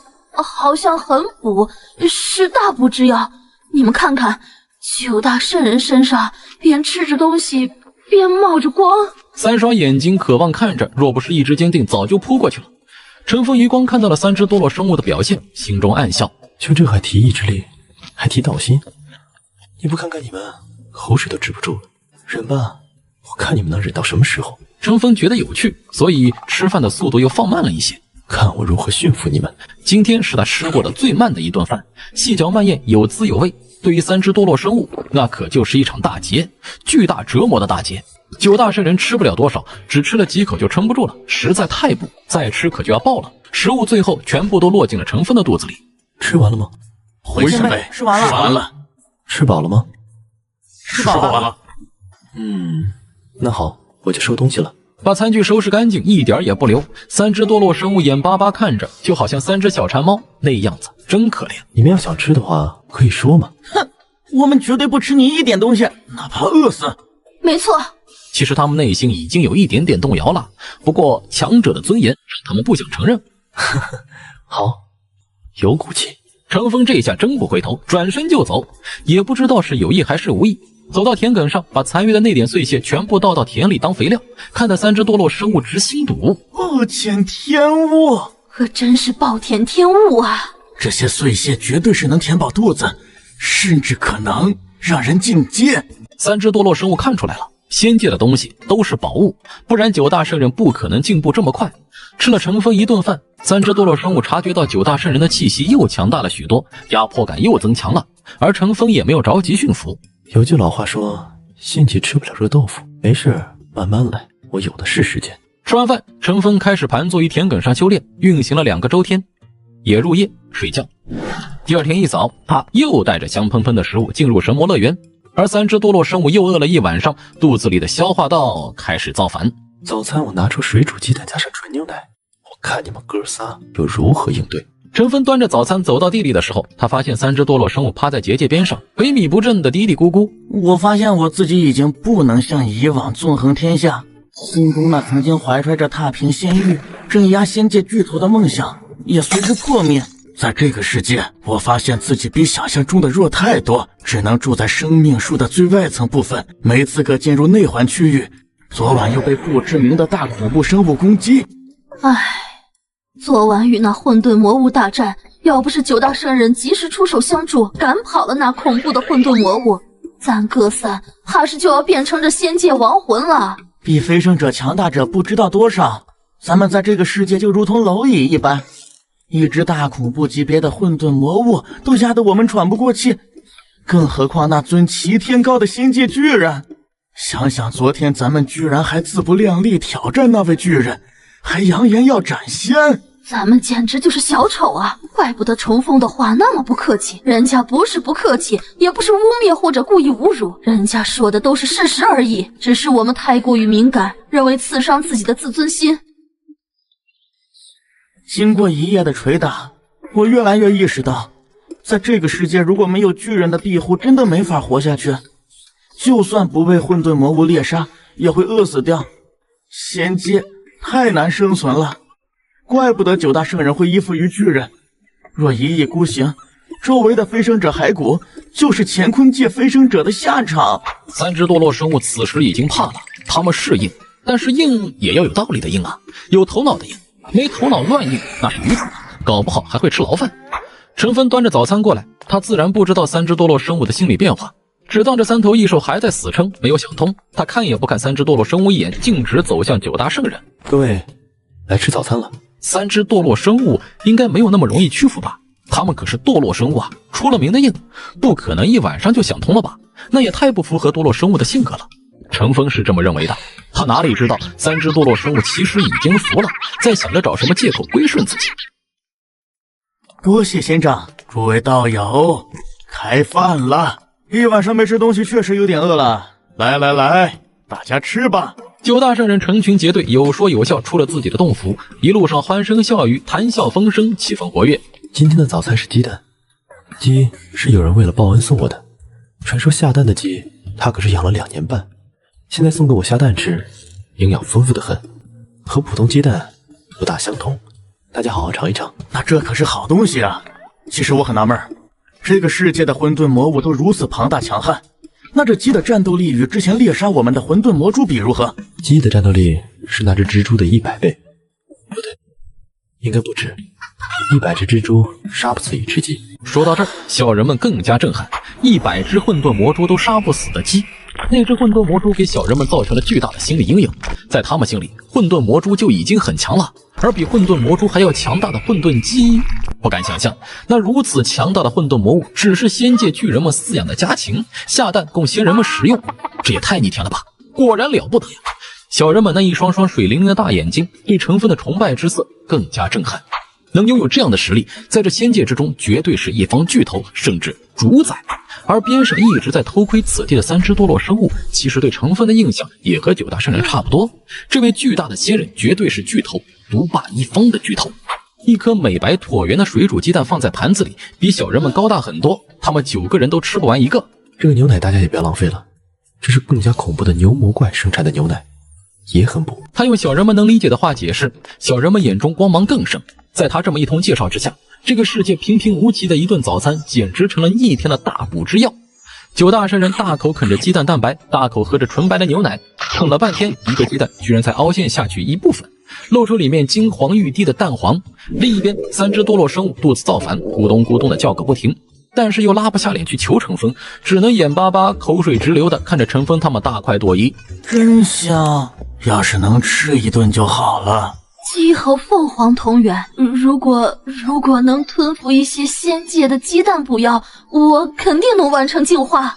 很补，是大补之药。你们看看，9大圣人身上边吃着东西边冒着光。3双眼睛渴望看着，若不是意志坚定，早就扑过去了。陈峰余光看到了3只堕落生物的表现，心中暗笑，就这还提意志力，还提道心，你不看看你们口水都止不住了，忍吧，我看你们能忍到什么时候。陈峰觉得有趣，所以吃饭的速度又放慢了一些，看我如何驯服你们。今天是他吃过的最慢的一顿饭，细嚼慢咽，有滋有味。对于3只堕落生物，那可就是一场大劫，巨大折磨的大劫。9大圣人吃不了多少，只吃了几口就撑不住了，实在太补，再吃可就要爆了。食物最后全部都落进了陈峰的肚子里。吃完了吗？回前辈，吃完了。吃饱了吗？吃饱了。那好，我就收东西了。把餐具收拾干净，一点也不留。3只堕落生物眼巴巴看着，就好像3只小馋猫，那样子真可怜。你们要想吃的话，可以说嘛。哼，我们绝对不吃你一点东西，哪怕饿死。没错。其实他们内心已经有一点点动摇了，不过强者的尊严让他们不想承认。好，有骨气。程峰这下真不回头，转身就走，也不知道是有意还是无意。走到田埂上，把残余的那点碎屑全部倒到田里当肥料，看得3只堕落生物直心堵。暴殄天物，可真是暴殄天物啊！这些碎屑绝对是能填饱肚子，甚至可能让人进阶。3只堕落生物看出来了，仙界的东西都是宝物，不然9大圣人不可能进步这么快。吃了陈峰一顿饭，3只堕落生物察觉到9大圣人的气息又强大了许多，压迫感又增强了，而陈峰也没有着急驯服。有句老话说，心急吃不了热豆腐，没事，慢慢来，我有的是时间。吃完饭，陈峰开始盘坐于田埂上修炼，运行了2个周天，也入夜睡觉。第二天一早，他又带着香喷喷的食物进入神魔乐园，而3只堕落生物又饿了一晚上，肚子里的消化道开始造反。早餐我拿出水煮鸡蛋加上纯牛奶，我看你们哥仨又如何应对。陈峰端着早餐走到地里的时候，他发现3只堕落生物趴在结界边上，萎靡不振的嘀嘀咕咕。我发现我自己已经不能像以往纵横天下，心中那曾经怀揣着踏平仙域、镇压仙界巨头的梦想也随之破灭。在这个世界，我发现自己比想象中的弱太多，只能住在生命树的最外层部分，没资格进入内环区域。昨晚又被不知名的大恐怖生物攻击。昨晚与那混沌魔物大战，要不是9大圣人及时出手相助，赶跑了那恐怖的混沌魔物，咱哥仨怕是就要变成这仙界亡魂了。比飞升者强大者不知道多少，咱们在这个世界就如同蝼蚁一般，一只大恐怖级别的混沌魔物都压得我们喘不过气，更何况那尊齐天高的仙界巨人。想想昨天咱们居然还自不量力挑战那位巨人，还扬言要斩仙，咱们简直就是小丑啊！怪不得重逢的话那么不客气，人家不是不客气，也不是污蔑或者故意侮辱，人家说的都是事实而已，只是我们太过于敏感，认为刺伤自己的自尊心。经过一夜的捶打，我越来越意识到，在这个世界如果没有巨人的庇护，真的没法活下去。就算不被混沌魔物猎杀，也会饿死掉。仙界太难生存了，怪不得9大圣人会依附于巨人。若一意孤行，周围的飞升者骸骨就是乾坤界飞升者的下场。3只堕落生物此时已经怕了，他们是硬，但是硬也要有道理的硬啊，有头脑的硬，没头脑乱硬那是愚蠢，搞不好还会吃牢饭。陈峰端着早餐过来，他自然不知道3只堕落生物的心理变化，只当这3头异兽还在死撑，没有想通。他看也不看3只堕落生物一眼，径直走向9大圣人。各位，来吃早餐了。3只堕落生物应该没有那么容易屈服吧？他们可是堕落生物啊，出了名的硬，不可能一晚上就想通了吧？那也太不符合堕落生物的性格了。陈峰是这么认为的，他哪里知道三只堕落生物其实已经服了，在想着找什么借口归顺自己。多谢仙长，诸位道友，开饭了。一晚上没吃东西，确实有点饿了。来来来，大家吃吧。9大圣人成群结队，有说有笑出了自己的洞府，一路上欢声笑语，谈笑风生，气氛活跃。今天的早餐是鸡蛋，鸡是有人为了报恩送我的。传说下蛋的鸡，他可是养了2年半，现在送给我下蛋吃，营养丰富的很，和普通鸡蛋不大相同。大家好好尝一尝。那这可是好东西啊！其实我很纳闷，这个世界的混沌魔物都如此庞大强悍，那这鸡的战斗力与之前猎杀我们的混沌魔蛛比如何？鸡的战斗力是那只蜘蛛的100倍，不对，应该不止。100只蜘蛛杀不死1只鸡。说到这儿，小人们更加震撼，100只混沌魔蛛都杀不死的鸡。那只混沌魔蛛给小人们造成了巨大的心理阴影，在他们心里，混沌魔蛛就已经很强了，而比混沌魔蛛还要强大的混沌鸡，不敢想象，那如此强大的混沌魔物只是仙界巨人们饲养的家禽，下蛋供仙人们食用，这也太逆天了吧！果然了不得呀！小人们那一双双水灵灵的大眼睛，对陈峰的崇拜之色更加震撼。能拥有这样的实力，在这仙界之中绝对是一方巨头，甚至主宰。而边上一直在偷窥此地的3只堕落生物，其实对陈峰的印象也和9大圣人差不多。这位巨大的仙人绝对是巨头，独霸一方的巨头。一颗美白椭圆的水煮鸡蛋放在盘子里，比小人们高大很多，他们9个人都吃不完一个。这个牛奶大家也不要浪费了，这是更加恐怖的牛魔怪生产的牛奶，也很补。他用小人们能理解的话解释，小人们眼中光芒更盛。在他这么一通介绍之下，这个世界平平无奇的一顿早餐简直成了逆天的大补之药。9大圣人大口啃着鸡蛋蛋白，大口喝着纯白的牛奶，啃了半天，一个鸡蛋居然才凹陷下去一部分，露出里面金黄欲滴的蛋黄。另一边，3只堕落生物肚子造反，咕咚咕咚的叫个不停，但是又拉不下脸去求陈峰，只能眼巴巴口水直流的看着陈峰他们大快朵颐。真香，要是能吃一顿就好了。鸡和凤凰同源，如果能吞服一些仙界的鸡蛋补药，我肯定能完成进化啊！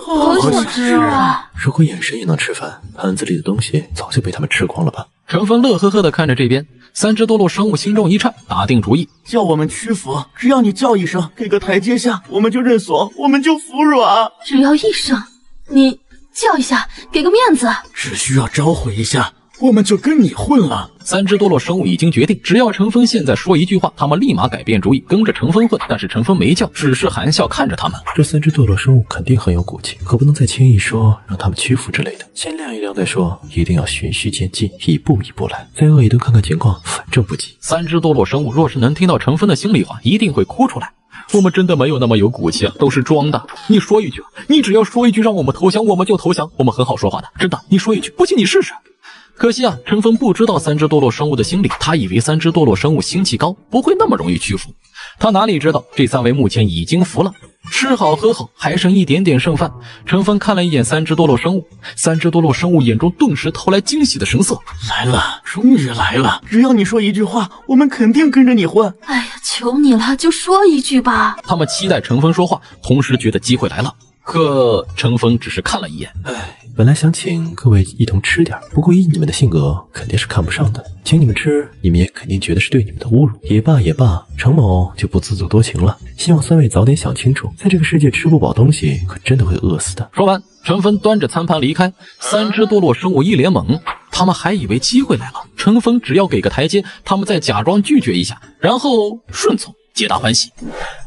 好想吃啊！如果眼神也能吃饭，盘子里的东西早就被他们吃光了吧？陈峰乐呵呵地看着这边，3只堕落生物心中一颤，打定主意，叫我们屈服，只要你叫一声，给个台阶下，我们就认怂，我们就服软。只要一声，你叫一下，给个面子，只需要招呼一下，我们就跟你混了。3只堕落生物已经决定，只要陈峰现在说一句话，他们立马改变主意，跟着陈峰混。但是陈峰没叫，只是含笑看着他们。这3只堕落生物肯定很有骨气，可不能再轻易说让他们屈服之类的，先晾一晾再说，一定要循序渐进，一步一步来，再饿一顿看看情况，反正不急。3只堕落生物若是能听到陈峰的心里话，一定会哭出来。我们真的没有那么有骨气啊，都是装的。你说一句，你只要说一句让我们投降，我们就投降，我们很好说话的，真的。你说一句，不信你试试。可惜啊，陈峰不知道3只堕落生物的心理，他以为3只堕落生物心气高，不会那么容易屈服。他哪里知道，这3位目前已经服了，吃好喝好，还剩一点点剩饭。陈峰看了一眼3只堕落生物，3只堕落生物眼中顿时投来惊喜的神色。来了，终于来了！只要你说一句话，我们肯定跟着你混。哎呀，求你了，就说一句吧。他们期待陈峰说话，同时觉得机会来了。可陈峰只是看了一眼，本来想请各位一同吃点，不过以你们的性格肯定是看不上的，请你们吃，你们也肯定觉得是对你们的侮辱。也罢也罢，程某就不自作多情了，希望3位早点想清楚，在这个世界吃不饱东西可真的会饿死的。说完，陈峰端着餐盘离开，3只堕落生物一脸懵，他们还以为机会来了，陈峰只要给个台阶，他们再假装拒绝一下，然后顺从皆大欢喜。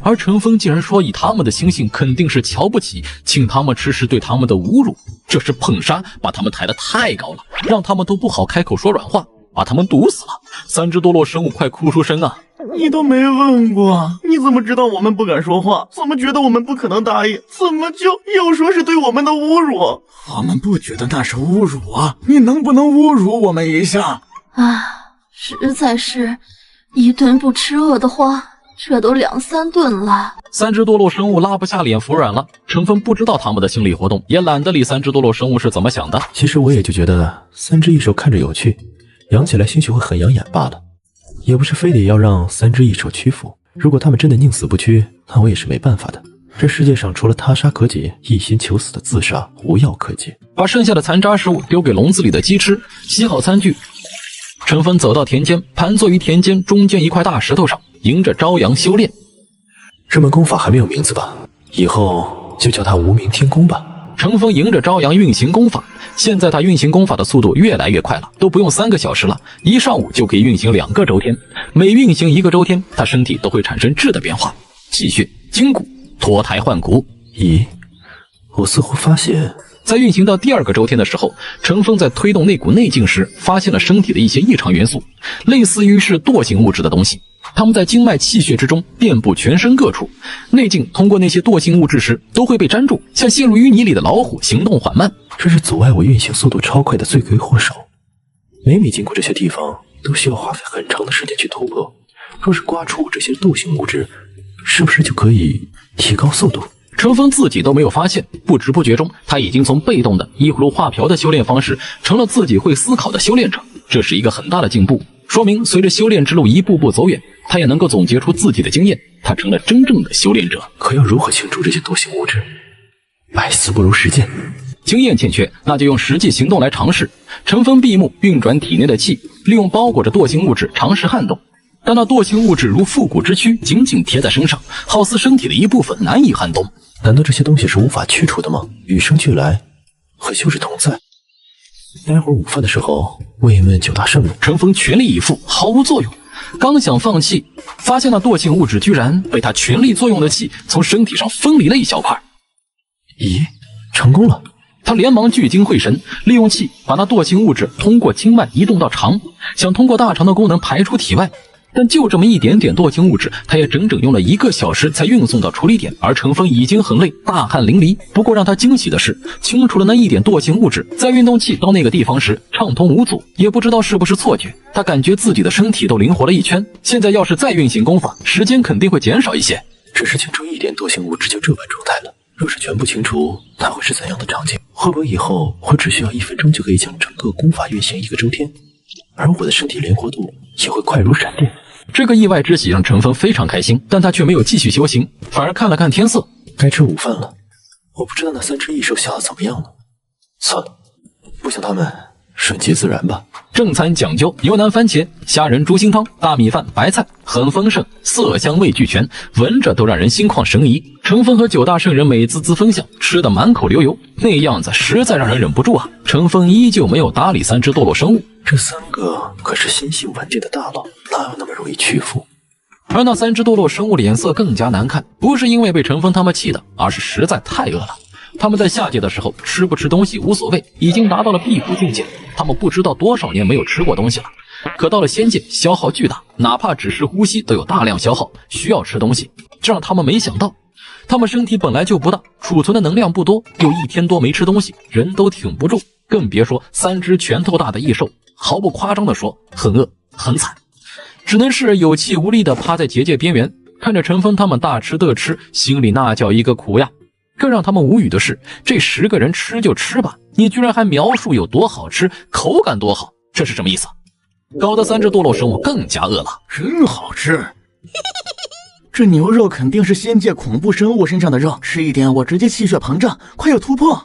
而陈峰竟然说以他们的心性肯定是瞧不起，请他们吃是对他们的侮辱，这是捧杀，把他们抬得太高了，让他们都不好开口说软话，把他们毒死了。3只堕落生物快哭出声啊！你都没问过，你怎么知道我们不敢说话？怎么觉得我们不可能答应？怎么就又说是对我们的侮辱？我们不觉得那是侮辱啊！你能不能侮辱我们一下？啊，实在是一顿不吃饿得慌，这都2、3顿了。3只堕落生物拉不下脸服软了。陈峰不知道他们的心理活动，也懒得理3只堕落生物是怎么想的。其实我也就觉得3只异兽看着有趣，养起来兴许会很养眼罢了，也不是非得要让3只异兽屈服。如果他们真的宁死不屈，那我也是没办法的。这世界上除了他杀可解、一心求死的自杀，无药可解。把剩下的残渣食物丢给笼子里的鸡吃，洗好餐具，陈峰走到田间，盘坐于田间中间一块大石头上，迎着朝阳修炼。这门功法还没有名字吧？以后就叫它无名天功吧。陈峰迎着朝阳运行功法，现在他运行功法的速度越来越快了，都不用3个小时了，一上午就可以运行2个周天。每运行1个周天，他身体都会产生质的变化，气血、筋骨脱胎换骨。咦，我似乎发现，在运行到第2个周天的时候，陈峰在推动那股内劲时，发现了身体的一些异常元素，类似于是惰性物质的东西。它们在经脉气血之中遍布全身各处，内劲通过那些惰性物质时都会被粘住，像陷入淤泥里的老虎，行动缓慢。这是阻碍我运行速度超快的罪魁祸首。每经过这些地方，都需要花费很长的时间去突破。若是刮除这些惰性物质，是不是就可以提高速度？陈峰自己都没有发现，不知不觉中，他已经从被动的依葫芦画瓢的修炼方式，成了自己会思考的修炼者。这是一个很大的进步，说明随着修炼之路一步步走远，他也能够总结出自己的经验，他成了真正的修炼者。可要如何清除这些惰性物质？百思不如实践。经验欠缺，那就用实际行动来尝试。陈峰闭目运转体内的气，利用包裹着惰性物质尝试撼动。但那惰性物质如复古之躯，紧紧贴在身上，好似身体的一部分，难以撼动。难道这些东西是无法去除的吗？与生俱来，和修士同在。待会儿午饭的时候，慰问9大圣人。陈峰全力以赴，毫无作用。刚想放弃，发现那惰性物质居然被他全力作用的气从身体上分离了一小块。咦，成功了！他连忙聚精会神，利用气把那惰性物质通过经脉移动到肠，想通过大肠的功能排出体外。但就这么一点点惰性物质，他也整整用了1个小时才运送到处理点，而陈峰已经很累，大汗淋漓。不过让他惊喜的是，清除了那一点惰性物质，在运动器到那个地方时畅通无阻，也不知道是不是错觉，他感觉自己的身体都灵活了一圈。现在要是再运行功法，时间肯定会减少一些。只是清除一点惰性物质就这般状态了，若是全部清除，它会是怎样的场景？会不会以后我只需要1分钟就可以将整个功法运行1个周天，而我的身体灵活度也会快如闪电？这个意外之喜让陈峰非常开心，但他却没有继续修行，反而看了看天色，该吃午饭了。我不知道那3只异兽下的怎么样了，算了，不想他们，顺其自然吧。正餐讲究，牛腩番茄、虾仁猪心汤、大米饭、白菜，很丰盛，色香味俱全，闻着都让人心旷神怡。陈峰和9大圣人美滋滋分享，吃得满口流油，那样子实在让人忍不住啊。陈峰依旧没有搭理3只堕落生物，这3个可是心性稳定的大佬，哪有那么容易屈服？而那3只堕落生物脸色更加难看，不是因为被陈峰他们气的，而是实在太饿了。他们在下界的时候吃不吃东西无所谓，已经达到了辟谷境界，他们不知道多少年没有吃过东西了。可到了仙界，消耗巨大，哪怕只是呼吸都有大量消耗，需要吃东西，这让他们没想到。他们身体本来就不大，储存的能量不多，又1天多没吃东西，人都挺不住，更别说3只拳头大的异兽。毫不夸张地说，很饿很惨，只能是有气无力地趴在结界边缘，看着陈峰他们大吃特吃，心里那叫一个苦呀。更让他们无语的是，这10个人吃就吃吧，你居然还描述有多好吃，口感多好，这是什么意思？搞得3只堕落生物更加饿了。真好吃！这牛肉肯定是仙界恐怖生物身上的肉，吃一点我直接气血膨胀，快有突破。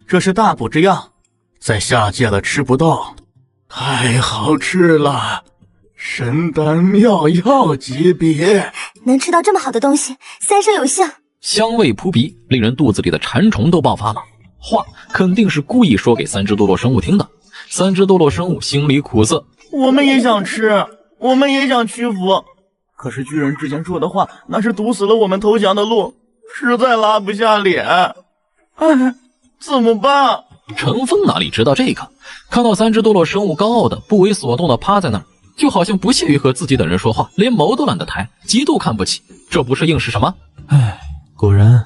这是大补之药，在下界了吃不到，太好吃了，神丹妙药级别。能吃到这么好的东西，3生有幸。香味扑鼻，令人肚子里的馋虫都爆发了。话肯定是故意说给3只堕落生物听的。3只堕落生物心里苦涩，我们也想吃，我们也想屈服，可是巨人之前说的话，那是堵死了我们投降的路，实在拉不下脸。哎，怎么办？陈峰哪里知道这个，看到3只堕落生物高傲的不为所动的趴在那儿，就好像不屑于和自己等人说话，连眸都懒得抬，极度看不起。这不是应是什么？唉，果然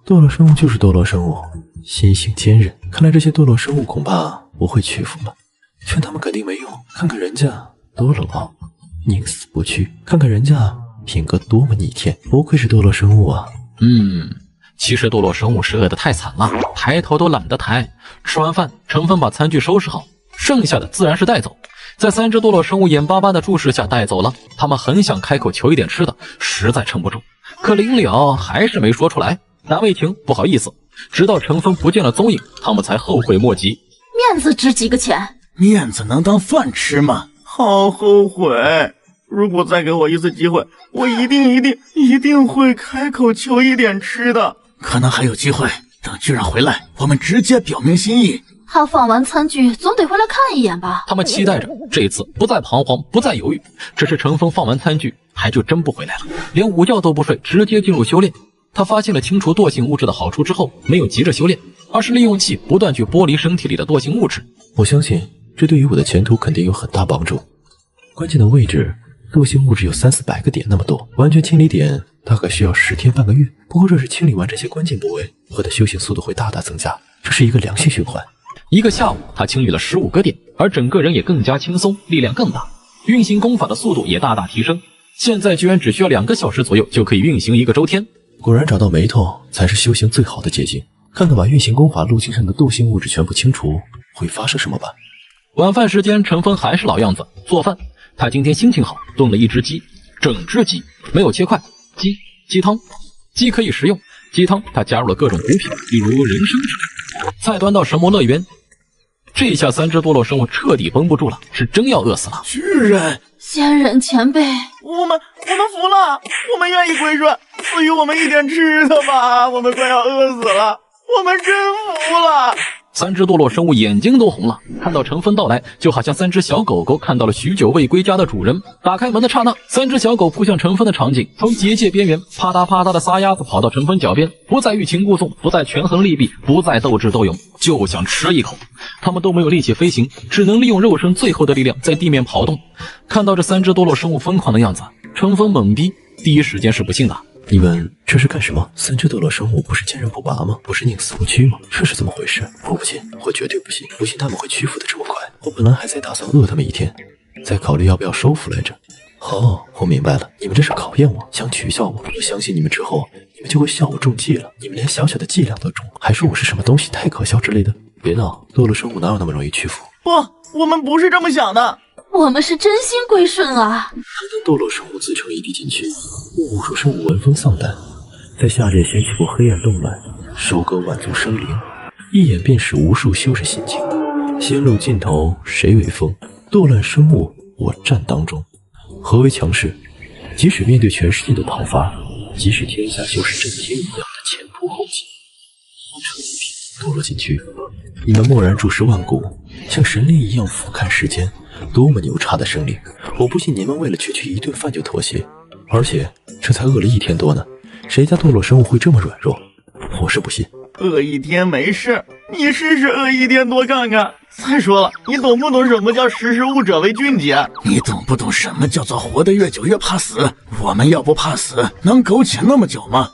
堕落生物就是堕落生物，心性坚韧。看来这些堕落生物恐怕不会屈服了，劝他们肯定没用。看看人家多了老，宁死不屈，看看人家品格多么逆天，不愧是堕落生物啊。其实堕落生物是饿得太惨了，抬头都懒得抬。吃完饭，陈峰把餐具收拾好，剩下的自然是带走。在3只堕落生物眼巴巴的注视下带走了，他们很想开口求一点吃的，实在撑不住，可临了还是没说出来。难为情，不好意思。直到陈峰不见了踪影，他们才后悔莫及。面子值几个钱？面子能当饭吃吗？好后悔！如果再给我一次机会，我一定会开口求一点吃的。可能还有机会，等巨人回来，我们直接表明心意。他放完餐具，总得回来看一眼吧？他们期待着这一次不再彷徨，不再犹豫。只是陈峰放完餐具，还就真不回来了，连午觉都不睡，直接进入修炼。他发现了清除惰性物质的好处之后，没有急着修炼，而是利用气不断去剥离身体里的惰性物质。我相信这对于我的前途肯定有很大帮助。关键的位置，惰性物质有300-400个点那么多，完全清理点大概需要10天半个月。不过这是清理完这些关键部位，我的修行速度会大大增加，这是一个良性循环。一个下午，他清理了15个点，而整个人也更加轻松，力量更大，运行功法的速度也大大提升。现在居然只需要2个小时左右就可以运行1个周天。果然找到眉头才是修行最好的捷径。看看把运行功法路径上的惰性物质全部清除会发生什么吧。晚饭时间，陈峰还是老样子做饭。他今天心情好，炖了一只鸡，整只鸡，没有切块。鸡汤，鸡可以食用。鸡汤他加入了各种补品，例如人参之类。菜端到神魔乐园，这下3只堕落生物彻底绷不住了，是真要饿死了。巨人，仙人前辈，我们服了，我们愿意归顺，赐予我们一点吃的吧，我们快要饿死了，我们真服了。3只堕落生物眼睛都红了，看到陈峰到来，就好像3只小狗狗看到了许久未归家的主人。打开门的刹那，3只小狗扑向陈峰的场景，从结界边缘啪嗒啪嗒的撒丫子跑到陈峰脚边，不再欲擒故纵，不再权衡利弊，不再斗智斗勇，就想吃一口。他们都没有力气飞行，只能利用肉身最后的力量在地面跑动。看到这3只堕落生物疯狂的样子，陈峰懵逼，第一时间是不信的。你们这是干什么？3只堕落生物不是坚韧不拔吗？不是宁死不屈吗？这是怎么回事？我不信，我绝对不信，不信他们会屈服的这么快。我本来还在打算饿他们一天，再考虑要不要收服来着。哦，我明白了，你们这是考验我，想取笑我。我相信你们之后，你们就会笑我中计了。你们连小小的伎俩都中，还说我是什么东西太可笑之类的。别闹，堕落生物哪有那么容易屈服？不，我们不是这么想的。我们是真心归顺啊！他当堕落生物自称一滴进去，无数生物闻风丧胆，在下界掀起过黑暗动乱，收割万族生灵，一眼便使无数修士心惊。仙路尽头谁为锋？堕乱生物我战当中。何为强势？即使面对全世界的讨伐，即使天下修士震天一样的前仆后继，不成一品堕落进去，你们蓦然注视万古，像神灵一样俯瞰世间。多么牛叉的生灵！我不信你们为了区区一顿饭就妥协，而且这才饿了1天多呢，谁家堕落生物会这么软弱？我是不信。饿1天没事，你试试饿1天多看看。再说了，你懂不懂什么叫识时务者为俊杰？你懂不懂什么叫做活得越久越怕死？我们要不怕死，能苟且那么久吗？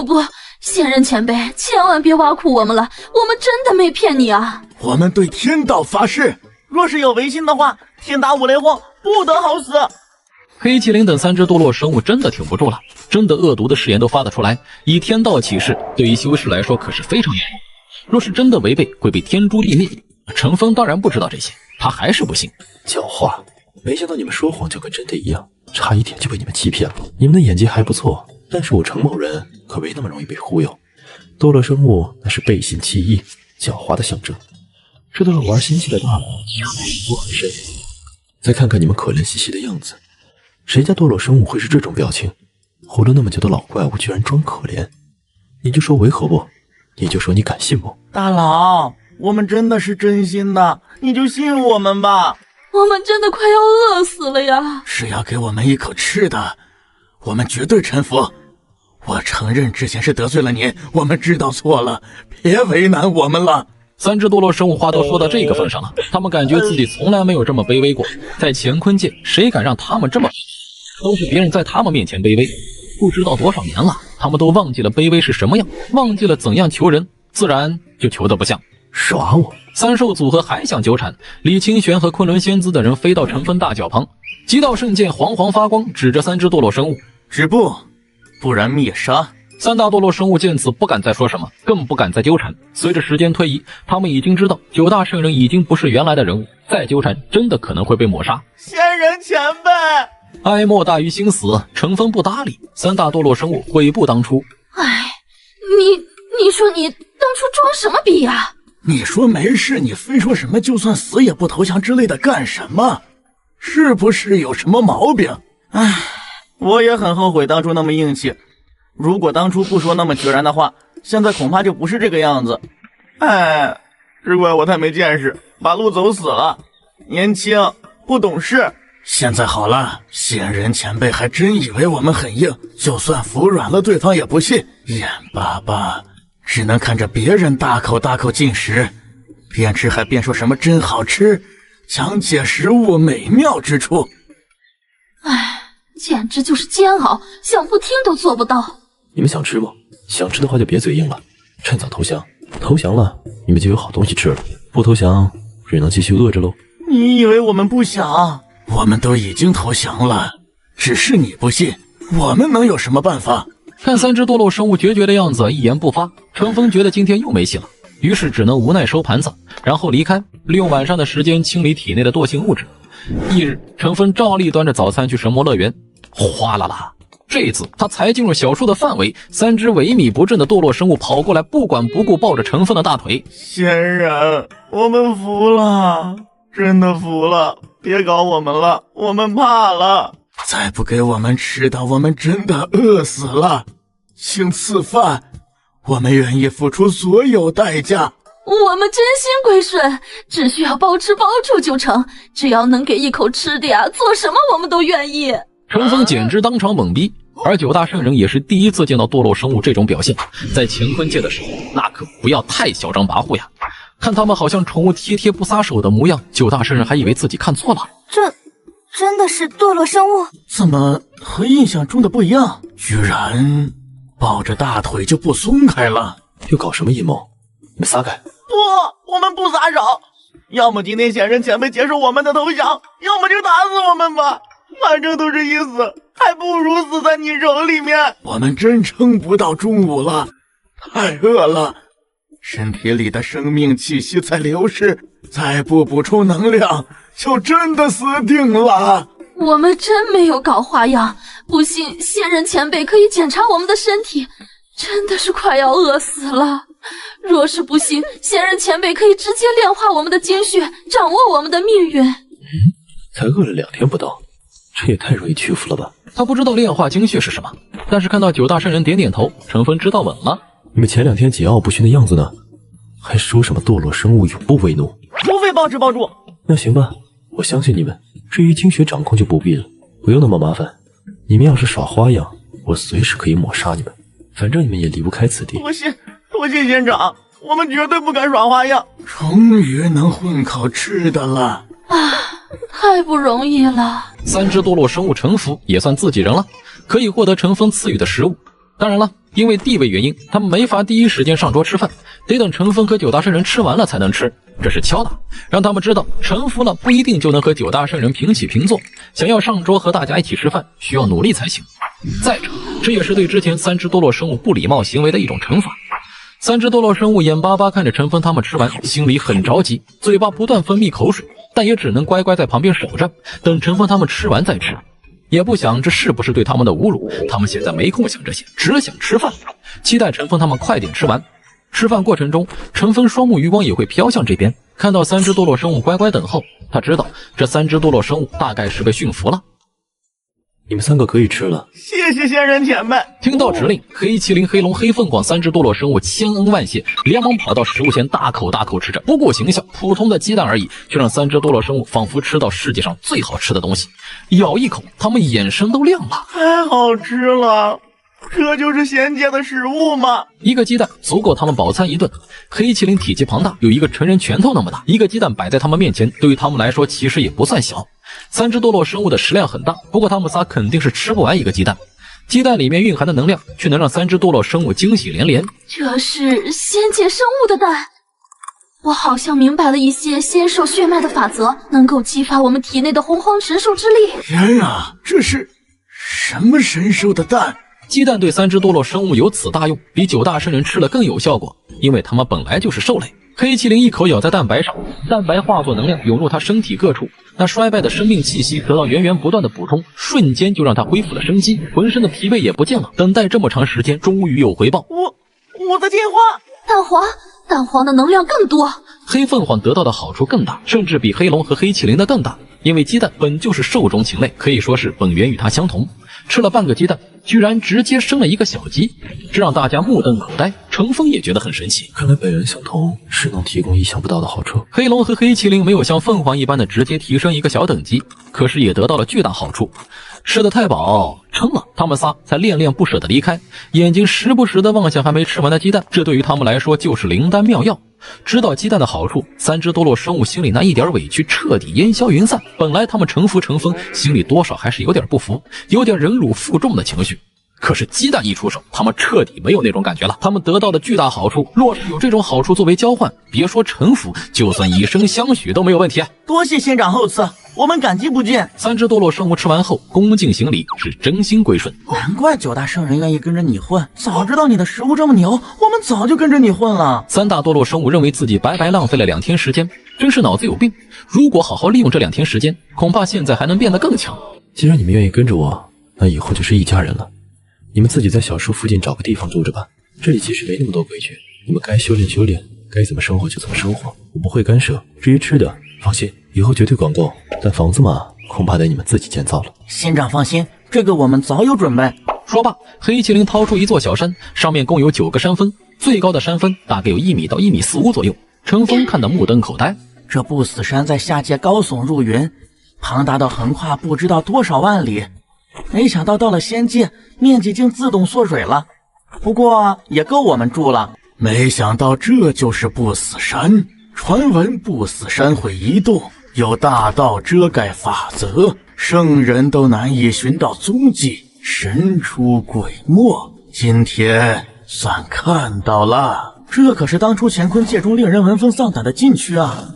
不，仙人前辈，千万别挖苦我们了，我们真的没骗你啊！我们对天道发誓，若是有违心的话，天打五雷轰，不得好死。黑麒麟等3只堕落生物真的挺不住了，真的恶毒的誓言都发得出来，以天道起誓，对于修士来说可是非常严重。若是真的违背，会被天诛地灭。陈峰当然不知道这些，他还是不信。狡猾，没想到你们说谎就跟真的一样，差一点就被你们欺骗了。你们的演技还不错，但是我程某人可没那么容易被忽悠。堕落生物那是背信弃义、狡猾的象征，这都是玩心机的大佬，我很深。再看看你们可怜兮兮的样子，谁家堕落生物会是这种表情？活了那么久的老怪物居然装可怜，你就说违和不？你就说你敢信不？大佬，我们真的是真心的，你就信我们吧。我们真的快要饿死了呀！是要给我们一口吃的，我们绝对臣服。我承认之前是得罪了您，我们知道错了，别为难我们了。3只堕落生物话都说到这个份上了，他们感觉自己从来没有这么卑微过。在乾坤界，谁敢让他们这么？都是别人在他们面前卑微。不知道多少年了，他们都忘记了卑微是什么样，忘记了怎样求人，自然就求得不像。耍我！3兽组合还想纠缠，李清玄和昆仑仙姿等人飞到陈峰大脚旁，极道圣剑黄黄发光，指着3只堕落生物，止步，不然灭杀。3大堕落生物见此不敢再说什么，更不敢再纠缠。随着时间推移，他们已经知道9大圣人已经不是原来的人物，再纠缠真的可能会被抹杀。仙人前辈，哀莫大于心死，陈峰不搭理，3大堕落生物悔不当初。唉，你说你当初装什么逼呀？你说没事，你非说什么就算死也不投降之类的干什么？是不是有什么毛病？唉，我也很后悔当初那么硬气。如果当初不说那么决然的话，现在恐怕就不是这个样子。唉，只怪我太没见识，把路走死了。年轻不懂事。现在好了，仙人前辈还真以为我们很硬，就算服软了，对方也不信。眼巴巴，只能看着别人大口大口进食，边吃还边说什么真好吃，讲解食物美妙之处。唉，简直就是煎熬，想不听都做不到。你们想吃吗？想吃的话就别嘴硬了，趁早投降。投降了，你们就有好东西吃了；不投降，只能继续饿着喽。你以为我们不想？我们都已经投降了，只是你不信，我们能有什么办法？看三只堕落生物决绝的样子，一言不发。程峰觉得今天又没戏了，于是只能无奈收盘子，然后离开，利用晚上的时间清理体内的惰性物质。翌日，程峰照例端着早餐去神魔乐园，哗啦啦！这一次他才进入小树的范围，三只萎靡不振的堕落生物跑过来，不管不顾抱着程峰的大腿。仙人，我们服了，真的服了，别搞我们了，我们怕了。再不给我们吃的，我们真的饿死了。请赐饭，我们愿意付出所有代价。我们真心归顺，只需要包吃包住就成，只要能给一口吃的呀，做什么我们都愿意。程峰简直当场懵逼，而九大圣人也是第一次见到堕落生物这种表现，在乾坤界的时候，那可不要太嚣张跋扈呀。看他们好像宠物贴贴不撒手的模样，九大圣人还以为自己看错了。这真的是堕落生物？怎么和印象中的不一样？居然抱着大腿就不松开了。又搞什么阴谋？你们撒开！不，我们不撒手。要么今天仙人前辈接受我们的投降，要么就打死我们吧。反正都是一死，还不如死在你手里面。我们真撑不到中午了，太饿了，身体里的生命气息在流失，再不补充能量，就真的死定了。我们真没有搞花样，不信仙人前辈可以检查我们的身体，真的是快要饿死了。若是不信，仙人前辈可以直接炼化我们的精血，掌握我们的命运。才饿了2天不到，这也太容易屈服了吧？他不知道炼化精血是什么，但是看到九大圣人点点头，程峰知道稳了。你们前2天桀骜不驯的样子呢？还说什么堕落生物永不为奴？除非包吃包住。那行吧，我相信你们。至于精血掌控就不必了，不用那么麻烦。你们要是耍花样，我随时可以抹杀你们，反正你们也离不开此地。多谢仙长，我们绝对不敢耍花样。终于能混口吃的了啊，太不容易了。三只堕落生物臣服，也算自己人了，可以获得程峰赐予的食物。当然了，因为地位原因，他们没法第一时间上桌吃饭，得等程峰和九大圣人吃完了才能吃。这是敲打，让他们知道臣服了不一定就能和九大圣人平起平坐，想要上桌和大家一起吃饭，需要努力才行。再者，这也是对之前三只堕落生物不礼貌行为的一种惩罚。三只堕落生物眼巴巴看着陈峰他们吃完，心里很着急，嘴巴不断分泌口水，但也只能乖乖在旁边守着，等陈峰他们吃完再吃。也不想这是不是对他们的侮辱，他们现在没空想这些，只想吃饭，期待陈峰他们快点吃完。吃饭过程中，陈峰双目余光也会飘向这边，看到三只堕落生物乖乖等候，他知道这三只堕落生物大概是被驯服了。你们3个可以吃了。谢谢仙人前辈。听到指令，黑麒麟、黑龙、黑凤凰三只堕落生物千恩万谢，连忙跑到食物前大口大口吃着，不顾形象，普通的鸡蛋而已，却让三只堕落生物仿佛吃到世界上最好吃的东西。咬一口，他们眼神都亮了。太好吃了，这就是仙界的食物吗？一个鸡蛋足够他们饱餐一顿。黑麒麟体积庞大，有一个成人拳头那么大，一个鸡蛋摆在他们面前，对于他们来说其实也不算小。三只堕落生物的食量很大，不过他们仨肯定是吃不完一个鸡蛋。鸡蛋里面蕴含的能量，却能让三只堕落生物惊喜连连。这是仙界生物的蛋，我好像明白了一些仙兽血脉的法则，能够激发我们体内的洪荒神兽之力。天啊，这是什么神兽的蛋？鸡蛋对三只堕落生物有此大用，比九大圣人吃了更有效果，因为他们本来就是兽类。黑麒麟一口咬在蛋白上，蛋白化作能量涌入他身体各处，那衰败的生命气息得到源源不断的补充，瞬间就让他恢复了生机，浑身的疲惫也不见了。等待这么长时间，终于有回报。我在进化。蛋黄的能量更多。黑凤凰得到的好处更大，甚至比黑龙和黑麒麟的更大。因为鸡蛋本就是兽中禽类，可以说是本源与它相同。吃了半个鸡蛋，居然直接生了一个小鸡，这让大家目瞪口呆。程峰也觉得很神奇，看来本源相同是能提供意想不到的好处。黑龙和黑麒麟没有像凤凰一般的直接提升一个小等级，可是也得到了巨大好处。吃得太饱，撑了，他们仨才恋恋不舍地离开，眼睛时不时地望向还没吃完的鸡蛋，这对于他们来说就是灵丹妙药。知道鸡蛋的好处，三只多洛生物心里那一点委屈彻底烟消云散。本来他们臣服成风，心里多少还是有点不服，有点忍辱负重的情绪。可是鸡蛋一出手，他们彻底没有那种感觉了。他们得到的巨大好处，若是有这种好处作为交换，别说臣服，就算以身相许都没有问题。多谢仙长厚赐，我们感激不尽。三只多洛生物吃完后，恭敬行礼，是真心归顺。难怪9大圣人愿意跟着你混，早知道你的食物这么牛，我们早就跟着你混了。三大多洛生物认为自己白白浪费了2天时间，真是脑子有病。如果好好利用这2天时间，恐怕现在还能变得更强。既然你们愿意跟着我，那以后就是一家人了。你们自己在小树附近找个地方住着吧，这里其实没那么多规矩，你们该修炼修炼，该怎么生活就怎么生活，我不会干涉。至于吃的，放心，以后绝对管够，但房子嘛，恐怕得你们自己建造了。仙长放心，这个我们早有准备。说罢，黑麒麟掏出一座小山，上面共有9个山峰，最高的山峰大概有1米到1米4五左右。程峰看得目瞪口呆，这不死山在下界高耸入云，庞大到横跨不知道多少万里。没想到到了仙界，面积竟自动缩水了，不过也够我们住了。没想到这就是不死山，传闻不死山会移动，有大道遮盖法则，圣人都难以寻到踪迹，神出鬼没。今天算看到了，这可是当初乾坤界中令人闻风丧胆的禁区啊，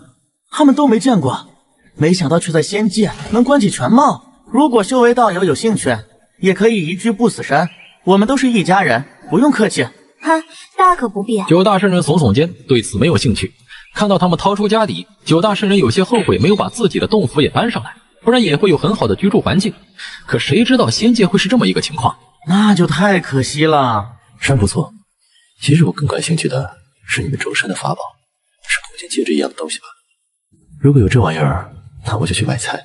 他们都没见过，没想到却在仙界能观其全貌。如果修为道友有兴趣，也可以移居不死山，我们都是一家人，不用客气。哼，大可不必。9大圣人耸耸肩，对此没有兴趣。看到他们掏出家底，9大圣人有些后悔没有把自己的洞府也搬上来，不然也会有很好的居住环境。可谁知道仙界会是这么一个情况，那就太可惜了。山不错，其实我更感兴趣的是你们周身的法宝，是空间戒指一样的东西吧？如果有这玩意儿，那我就去买菜，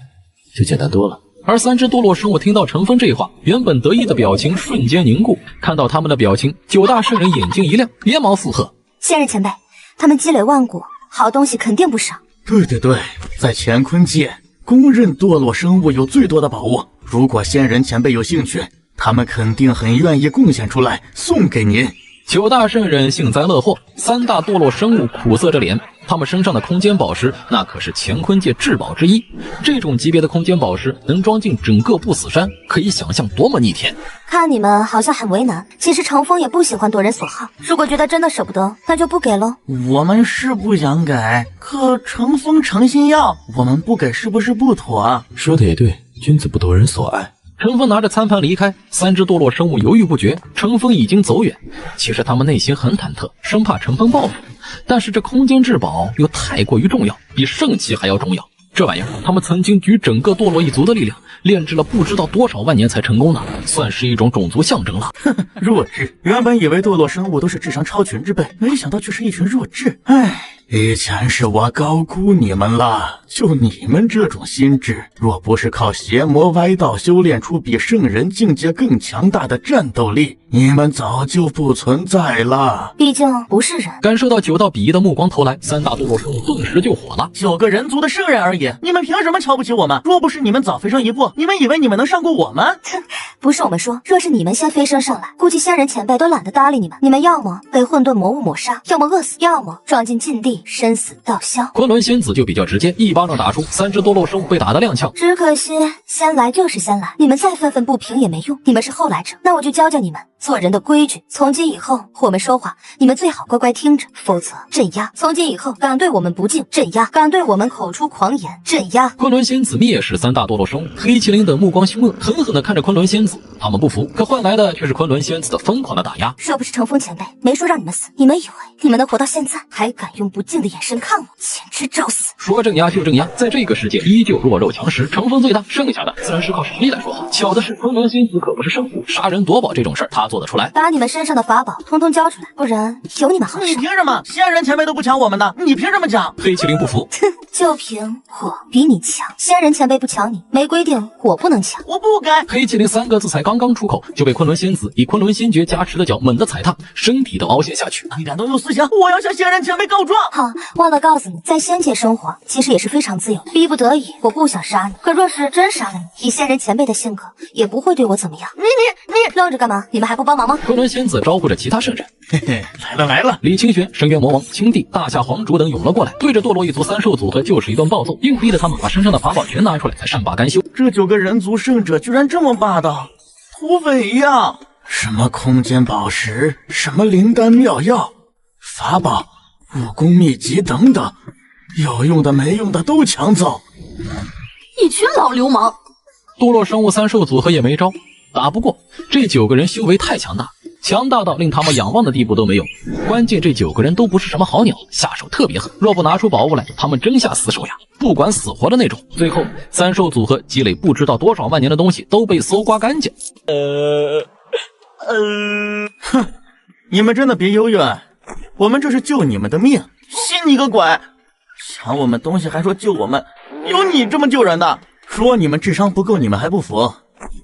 就简单多了。而3只多洛生物听到程峰这话，原本得意的表情瞬间凝固。看到他们的表情，9大圣人眼睛一亮，连忙附和：仙人前辈，他们积累万古，好东西肯定不少。对，在乾坤界，公认堕落生物有最多的宝物。如果仙人前辈有兴趣，他们肯定很愿意贡献出来送给您。9大圣人幸灾乐祸，3大堕落生物苦涩着脸。他们身上的空间宝石，那可是乾坤界至宝之一。这种级别的空间宝石能装进整个不死山，可以想象多么逆天。看你们好像很为难，其实程峰也不喜欢夺人所好。如果觉得真的舍不得，那就不给喽。我们是不想给，可程峰诚心要，我们不给是不是不妥？说的也对，君子不夺人所爱。程峰拿着餐盘离开，3只堕落生物犹豫不决。程峰已经走远，其实他们内心很忐忑，生怕程峰报复。但是这空间至宝又太过于重要，比圣器还要重要。这玩意儿，他们曾经举整个堕落一族的力量炼制了不知道多少万年才成功呢，算是一种种族象征了。弱智！原本以为堕落生物都是智商超群之辈，没想到却是一群弱智。唉，以前是我高估你们了。就你们这种心智，若不是靠邪魔歪道修炼出比圣人境界更强大的战斗力，你们早就不存在了。毕竟不是人。感受到9道鄙夷的目光投来，3大堕落生物顿时就火了。 9个人族的圣人而已，你们凭什么瞧不起我们？若不是你们早飞升一步，你们以为你们能上过我们？不是我们说，若是你们先飞升上来，估计仙人前辈都懒得搭理你们。你们要么被混沌魔物抹杀，要么饿死，要么撞进禁地，生死道消。昆仑仙子就比较直接，一巴掌打出，3只堕落生物被打得踉跄。只可惜先来就是先来，你们再愤愤不平也没用，你们是后来者。那我就教教你们做人的规矩。从今以后，我们说话，你们最好乖乖听着，否则镇压。从今以后，敢对我们不敬，镇压；敢对我们口出狂言，镇压。昆仑仙子蔑视3大堕落生物，黑麒麟等目光凶恶，狠狠地看着昆仑仙子。他们不服，可换来的却是昆仑仙子的疯狂的打压。若不是乘风前辈没说让你们死，你们以为你们能活到现在，还敢用不敬的眼神看我，简直找死！说镇压就镇压，在这个世界依旧弱肉强食，乘风最大，剩下的自然是靠实力来说话。巧的是，昆仑仙子可不是圣母，杀人夺宝这种事儿，他他做得出来。把你们身上的法宝通通交出来，不然有你们好你受。凭什么？仙人前辈都不抢我们的，你凭什么抢？黑麒麟不服，就凭我比你强，仙人前辈不抢你，没规定我不能抢。我不该。黑麒麟3个字才刚刚出口，就被昆仑仙子以昆仑仙诀加持的脚猛地踩踏，身体都凹陷下去。你敢动用思想，我要向仙人前辈告状！好，忘了告诉你，在仙界生活其实也是非常自由的，逼不得已我不想杀你，可若是真杀了你，以仙人前辈的性格也不会对我怎么样。你愣着干嘛？你们还不帮忙吗？昆仑仙子招呼着其他圣人，嘿嘿，来了！李清玄、深渊魔王、青帝、大夏皇主等涌了过来，对着堕落一族三兽组合就是一顿暴揍，硬逼得他们把身上的法宝全拿出来，才善罢甘休。这9个人族圣者居然这么霸道，土匪一样！什么空间宝石，什么灵丹妙药、法宝、武功秘籍等等，有用的没用的都抢走。一群老流氓！堕落生物三兽组合也没招，打不过。这9个人修为太强大，强大到令他们仰望的地步都没有。关键这9个人都不是什么好鸟，下手特别狠。若不拿出宝物来，他们真下死手呀，不管死活的那种。最后三兽组合积累不知道多少万年的东西都被搜刮干净。哼，你们真的别幽怨，我们这是救你们的命，信你个鬼！抢我们东西还说救我们，有你这么救人的？说你们智商不够，你们还不服？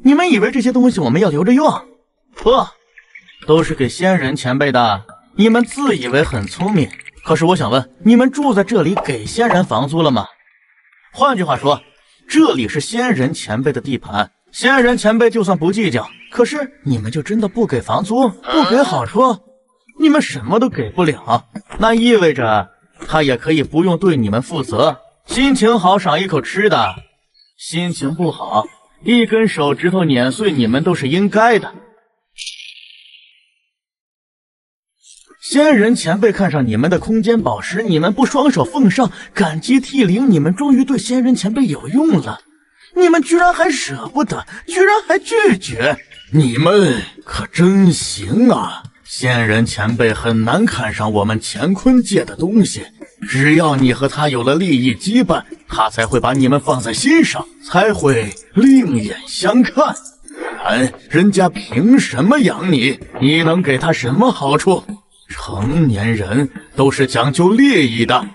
你们以为这些东西我们要留着用？不，都是给仙人前辈的。你们自以为很聪明，可是我想问，你们住在这里给仙人房租了吗？换句话说，这里是仙人前辈的地盘，仙人前辈就算不计较，可是你们就真的不给房租，不给好处，你们什么都给不了，那意味着他也可以不用对你们负责。心情好赏一口吃的，心情不好一根手指头碾碎你们都是应该的。仙人前辈看上你们的空间宝石，你们不双手奉上，感激涕零，你们终于对仙人前辈有用了，你们居然还舍不得，居然还拒绝，你们可真行啊！仙人前辈很难看上我们乾坤界的东西，只要你和他有了利益羁绊，他才会把你们放在心上，才会另眼相看。不然人家凭什么养你？你能给他什么好处？成年人都是讲究利益的，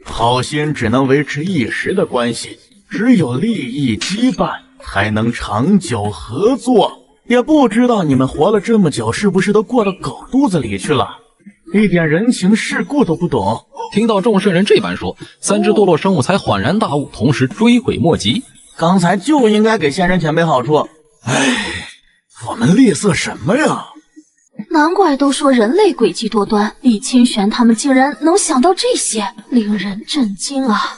好心只能维持一时的关系，只有利益羁绊才能长久合作。也不知道你们活了这么久，是不是都过到狗肚子里去了，一点人情世故都不懂。听到众圣人这般说，3只堕落生物才恍然大悟，同时追悔莫及。刚才就应该给仙人前辈好处，我们吝啬什么呀？难怪都说人类诡计多端，李清玄他们竟然能想到这些，令人震惊啊！